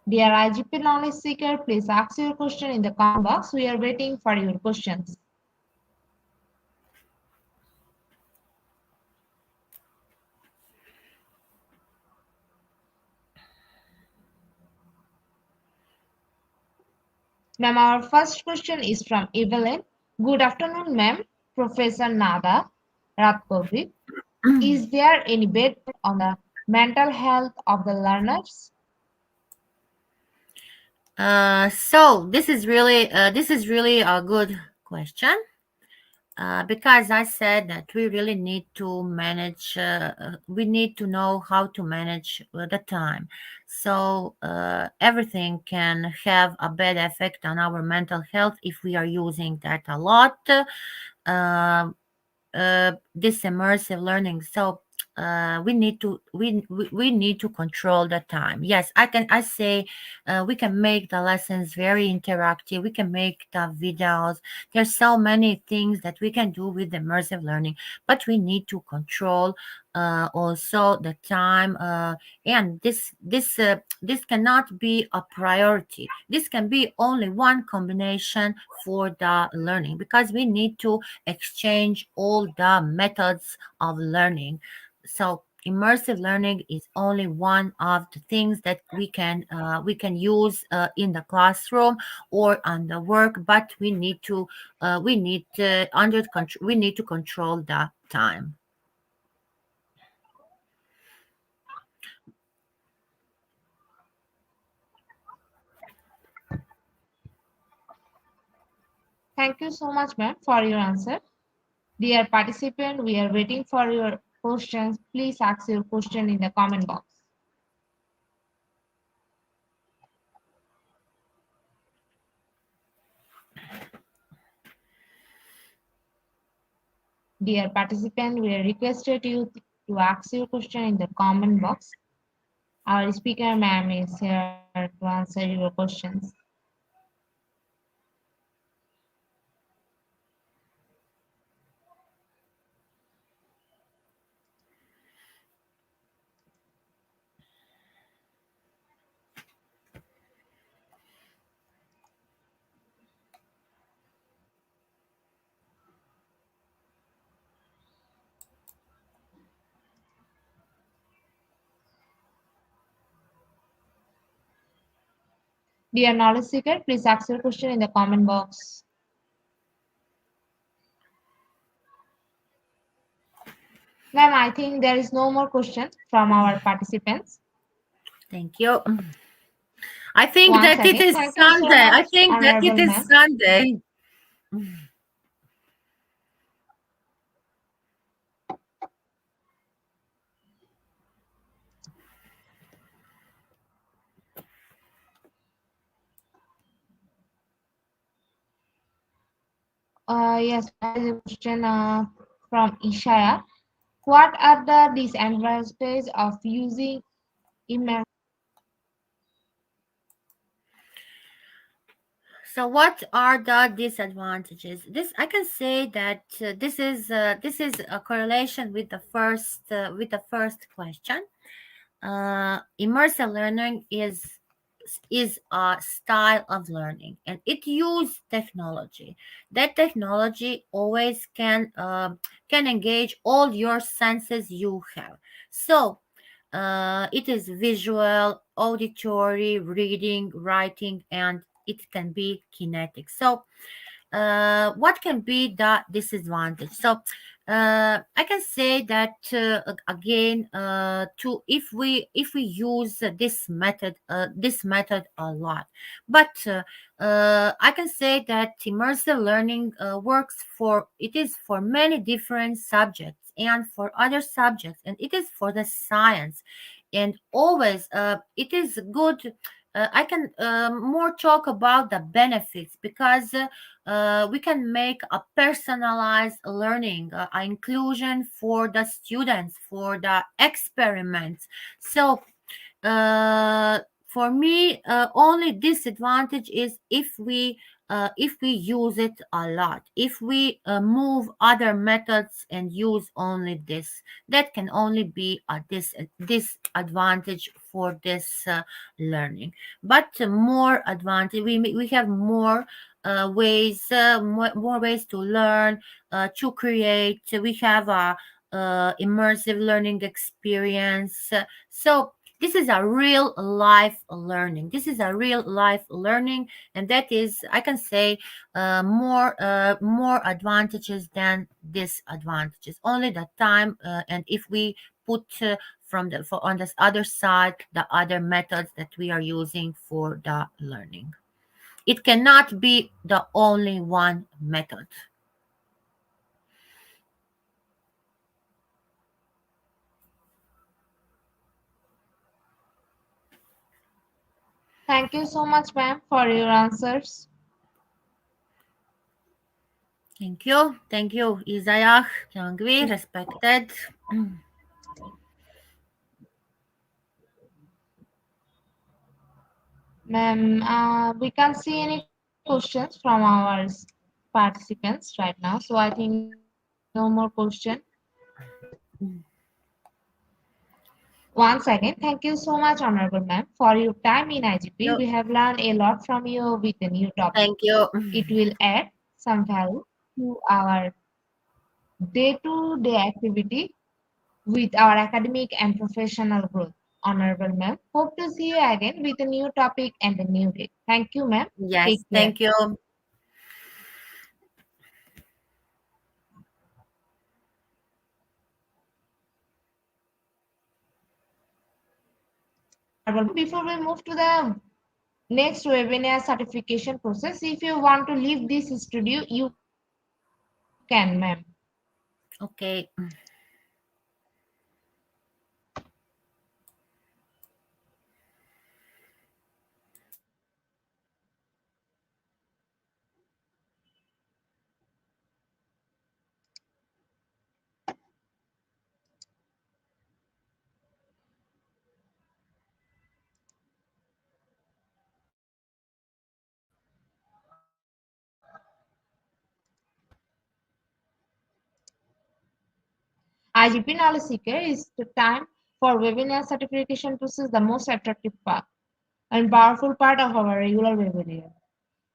Dear IGP knowledge seeker, please ask your question in the comment box. We are waiting for your questions. Ma'am, our first question is from Evelyn. Good afternoon, ma'am. Professor Nada Ratkovik. Is there any debate on the mental health of the learners? So this is really a good question. Because I said that we really need to manage, we need to know how to manage the time. So everything can have a bad effect on our mental health if we are using that a lot. Uh, this immersive learning. So we need to control the time. Yes, I say we can make the lessons very interactive. We can make the videos. There's so many things that we can do with immersive learning, but we need to control also the time. And this cannot be a priority. This can be only one combination for the learning, because we need to exchange all the methods of learning. So immersive learning is only one of the things that we can use in the classroom or on the work, but we need to control the time. Thank you so much, ma'am, for your answer. Dear participant, we are waiting for your questions. Please ask your question in the comment box. Dear participant, we are requested you to ask your question in the comment box. Our speaker, ma'am, is here to answer your questions. Dear knowledge seeker, please ask your question in the comment box. Ma'am, I think there is no more question from our participants. Thank you. I think Once that it again, is thank you so Sunday. I much, think that it Honorable is Ma'am. Sunday. Yes, there is a question from Ishaya. What are the disadvantages of using immersive? So, what are the disadvantages? This I can say that this is a correlation with the first question. Immersive learning is a style of learning, and it uses technology. That technology always can engage all your senses you have. So it is visual, auditory, reading, writing, and it can be kinetic. So what can be the disadvantage? So I can say that again. To if we use this method a lot, but I can say that immersive learning works for it is for many different subjects and for other subjects, and it is for the science, and always it is good. I can more talk about the benefits because we can make a personalized learning, inclusion for the students, for the experiments. So for me, only disadvantage is if we use it a lot. If we move other methods and use only this, that can only be a disadvantage for this learning. But more advantage, we have more more ways to learn, to create. We have a immersive learning experience. So this is a real life learning. This is a real life learning, and that is, I can say, more advantages than disadvantages. Only the time, and if we put on this other side the other methods that we are using for the learning, it cannot be the only one method. Thank you so much, ma'am, for your answers. Thank you, Isaiah, Yangvi, respected. Ma'am, we can't see any questions from our participants right now, so I think no more question. Once again, thank you so much, Honorable Ma'am, for your time in IGP. No, We have learned a lot from you with a new topic. thank you. It will add some value to our day-to-day activity with our academic and professional growth. Honorable Ma'am, hope to see you again with a new topic and a new day. Thank you, ma'am. Yes, Take care. thank you. Honorable Ma'am, before we move to the next webinar certification process, if you want to leave this studio, you can, ma'am. Okay. IGP Knowledge Seeker is the time for webinar certification process, the most attractive part and powerful part of our regular webinar.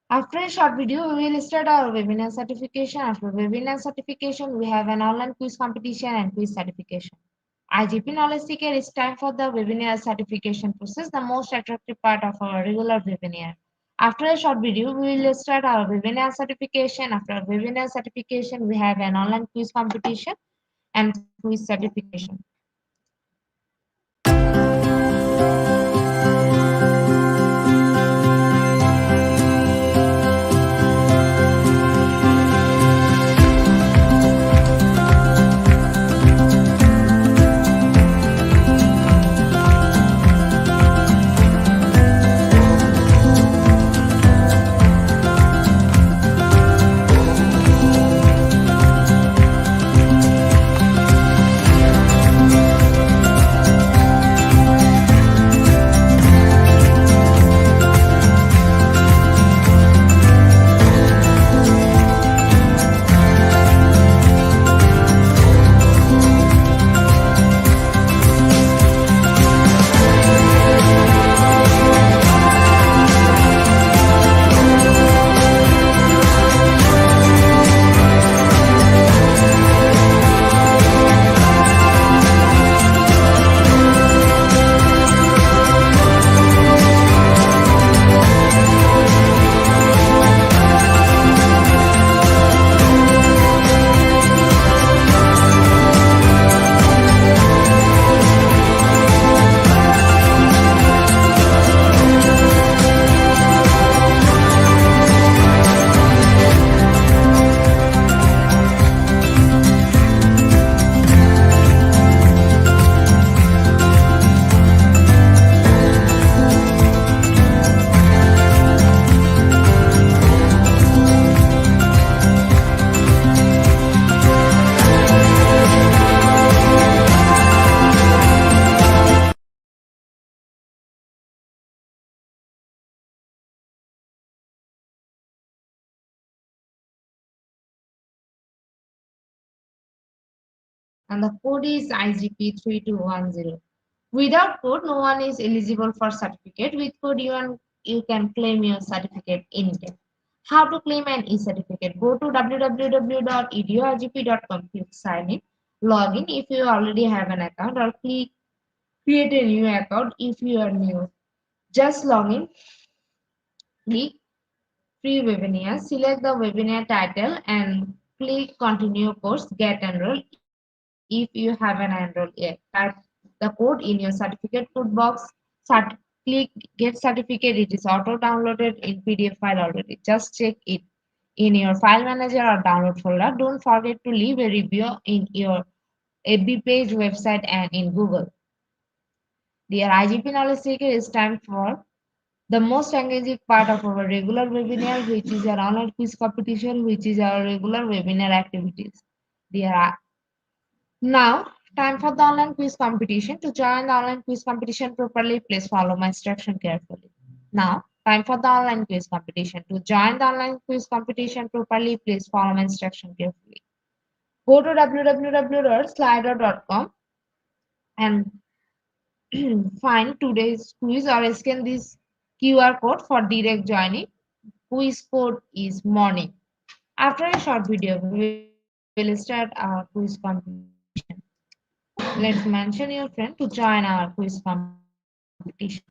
After a short video, we will start our webinar certification. After webinar certification, we have an online quiz competition and quiz certification. IGP Knowledge Seeker is time for the webinar certification process, the most attractive part of our regular webinar. After a short video, we will start our webinar certification. After webinar certification, we have an online quiz competition and quiz certification. and the code is IGP3210. Without code, no one is eligible for certificate. With code, you can claim your certificate anytime. How to claim an e-certificate? Go to www.edurgp.com, click sign in, log in if you already have an account, or click create a new account if you are new. Just log in, click free webinar, select the webinar title and click continue course, get enrolled if you haven't enrolled yet. Type the code in your certificate code box, click get certificate, it is auto downloaded in PDF file already. Just check it in your file manager or download folder. Don't forget to leave a review in your AB page website and in Google. Dear IGP Knowledge Seeker, it's time for the most engaging part of our regular webinar, which is our online quiz competition, which is our regular webinar activities. Dear, now time for the online quiz competition. To join the online quiz competition properly, please follow my instruction carefully. Now, time for the online quiz competition. To join the online quiz competition properly, please follow my instruction carefully. Go to www.slido.com and find today's quiz or scan this QR code for direct joining. Quiz code is morning. After a short video, we will start our quiz competition. Let's mention your friend to join our quiz competition.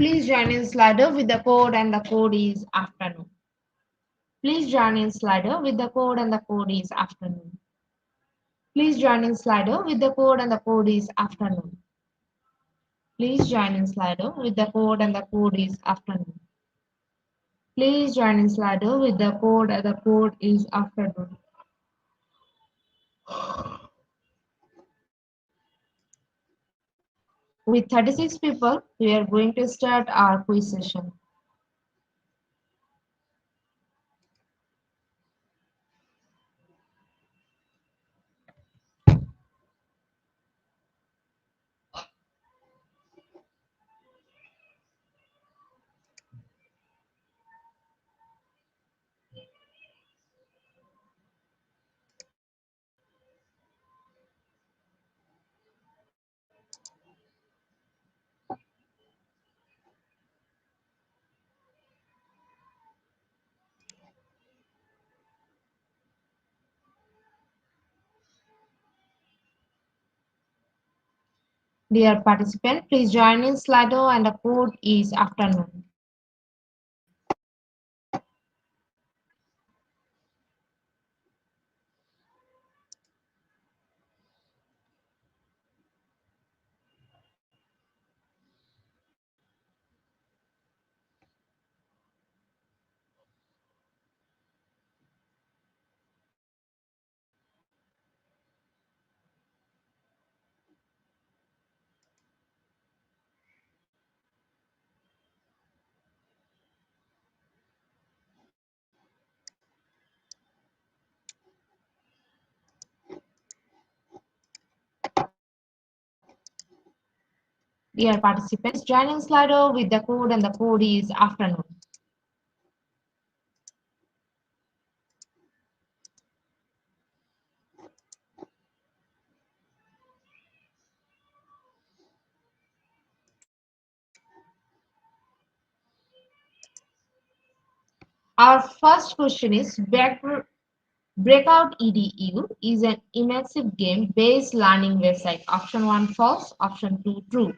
Please join in Slido with the code and the code is afternoon. Please join in Slido with the code and the code is afternoon. Please join in Slido with the code and the code is afternoon. Please join in Slido with the code and the code is afternoon. Please join in Slido with the code and the code is afternoon. With 36 people, we are going to start our quiz session. Dear participant, please join in Slido and the code is afternoon. Dear participants, join in Slido with the code and the code is afternoon. Our first question is Breakout EDU is an immersive game-based learning website. Option 1 false, option 2 true.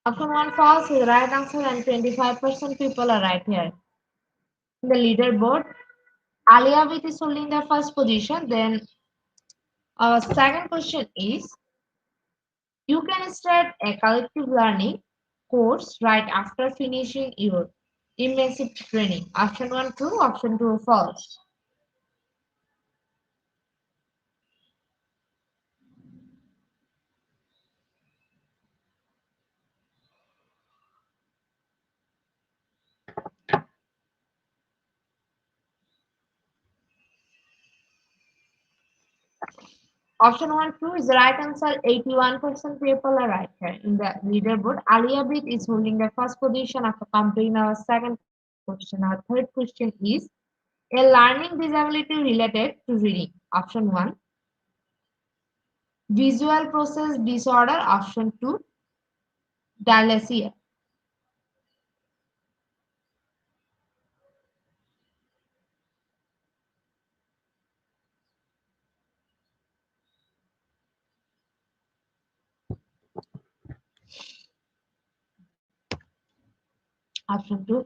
Option 1 false is the right answer and 25% people are right here. In the leaderboard, Alia Bhatt is holding the first position. Then our second question is you can start a collective learning course right after finishing your immersive training. Option 1 true, option 2 false. Option 1 true is the right answer. 81% people are right here. In the leaderboard, Alia Bhatt is holding the first position after completing our second question. Our third question is a learning disability related to reading. Option 1 visual process disorder. Option 2 dyslexia. Option 2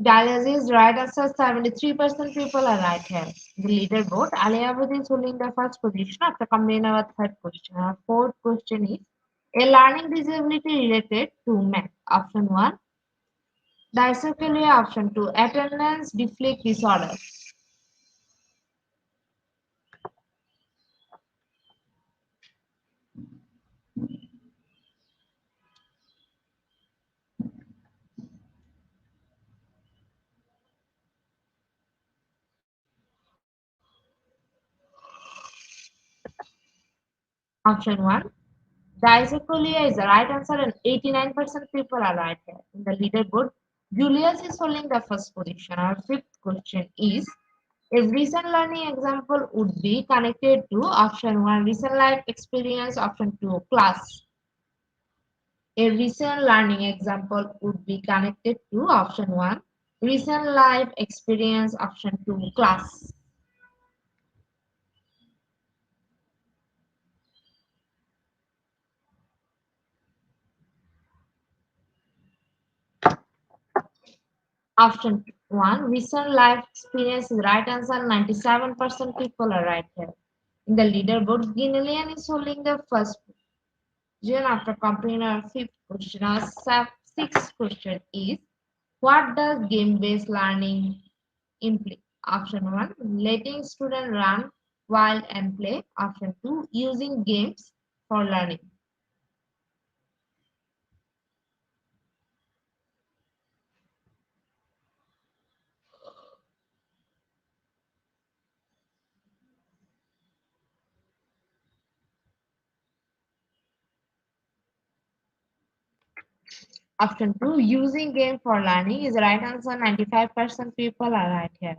dyslexia is right answer. 73% people are right here. The leaderboard, Alia Bhatt is holding the first position after completing our third question. Our fourth question is a learning disability related to math. Option 1 dyscalculia. Option 2 attendance deficit disorder. Option 1 dyscalculia is the right answer and 89% people are right here. In the leaderboard, Julius is holding the first position. Our fifth question is a recent learning example would be connected to option 1 recent life experience, option 2 class. A recent learning example would be connected to option 1 recent life experience, option 2 class. Option 1 recent life experience is right answer. 97% people are right here. In the leaderboard, Guinelean is holding the first position after completing our fifth question. Our sixth question is what does game-based learning imply? Option 1 letting students run while and play. Option 2 using games for learning. Option 2 using game for learning is the right answer. 95% people are right here.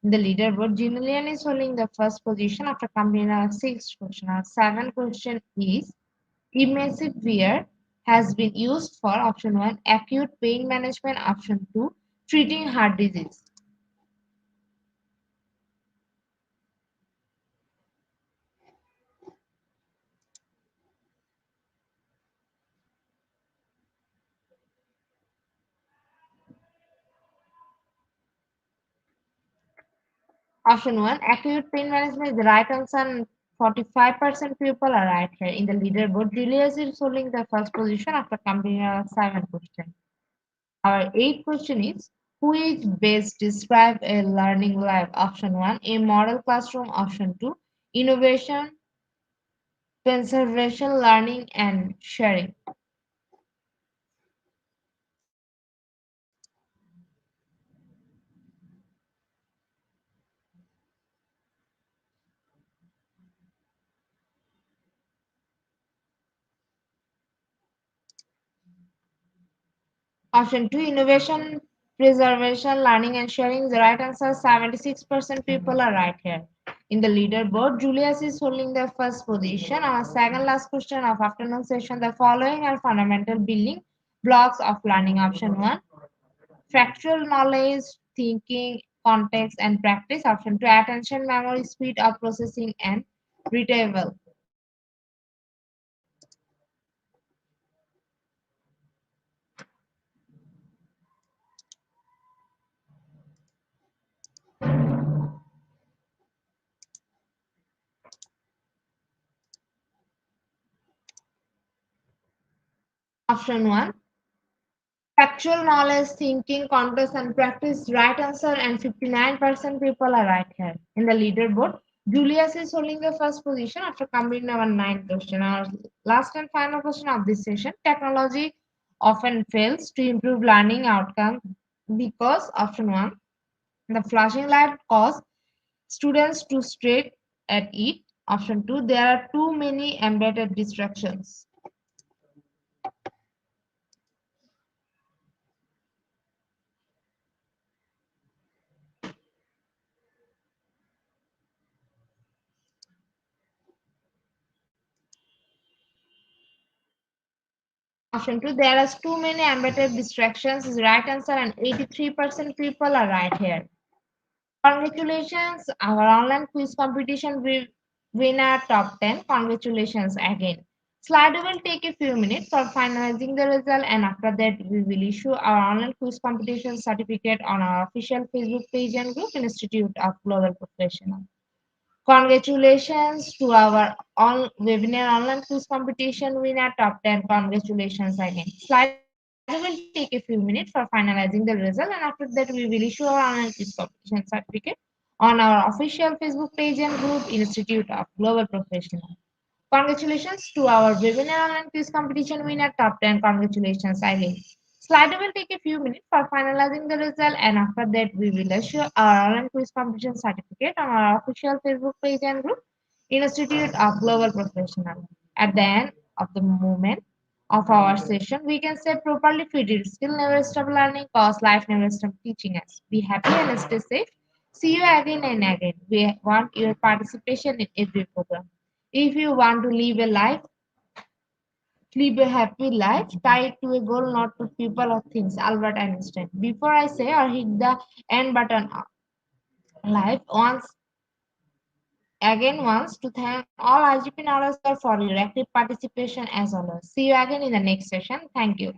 In the leaderboard, Julian is holding the first position after completing our sixth question. Our seventh question is immersive VR has been used for option 1 acute pain management, option 2 treating heart disease. Option 1 acute pain management is the right answer and 45% people are right here. In the leaderboard, Julius is holding the first position after completing our seventh question. Our eighth question is who is best describe a learning lab? Option 1 a model classroom, option 2 innovation, conservation, learning and sharing. Option 2, innovation, preservation, learning and sharing is the right answer. 76% people are right here. In the leaderboard, Julius is holding the first position. Our second last question of afternoon session, the following are fundamental building blocks of learning. Option 1, factual knowledge, thinking, context and practice. Option 2, attention, memory, speed of processing and retrieval. Option 1, factual knowledge, thinking, context, and practice, right answer, and 59% people are right here. In the leaderboard, Julius is holding the first position after completing our ninth question. Our last and final question of this session, technology often fails to improve learning outcomes because option 1, the flashing light cause students to stare at it. Option 2, there are too many embedded distractions. Option 2, there are too many embedded distractions is right answer and 83% people are right here. Congratulations, our online quiz competition will win our top 10. Congratulations again. Slido will take a few minutes for finalizing the result and after that we will issue our online quiz competition certificate on our official Facebook page and group Institute of Global Professionals. Congratulations to our webinar online quiz competition winner top 10. Congratulations again. Slido will take a few minutes for finalizing the result and after that we will issue our online quiz competition certificate on our official Facebook page and group Institute of Global Professionals. Congratulations to our webinar online quiz competition winner top 10. Congratulations, Eileen. Slido will take a few minutes for finalizing the result and after that we will issue our online quiz competition certificate on our official Facebook page and group Institute of Global Professional. At the end of the moment of our session, we can say properly fitted skill never stop learning cause life never stop teaching us. Be happy and stay safe. See you again and again. We want your participation in every program. If you want to live a happy life, tie it to a goal, not to people or things. Albert Einstein. Before I say or hit the end button, life wants to thank all IGP Naras for your active participation as always. See you again in the next session. Thank you.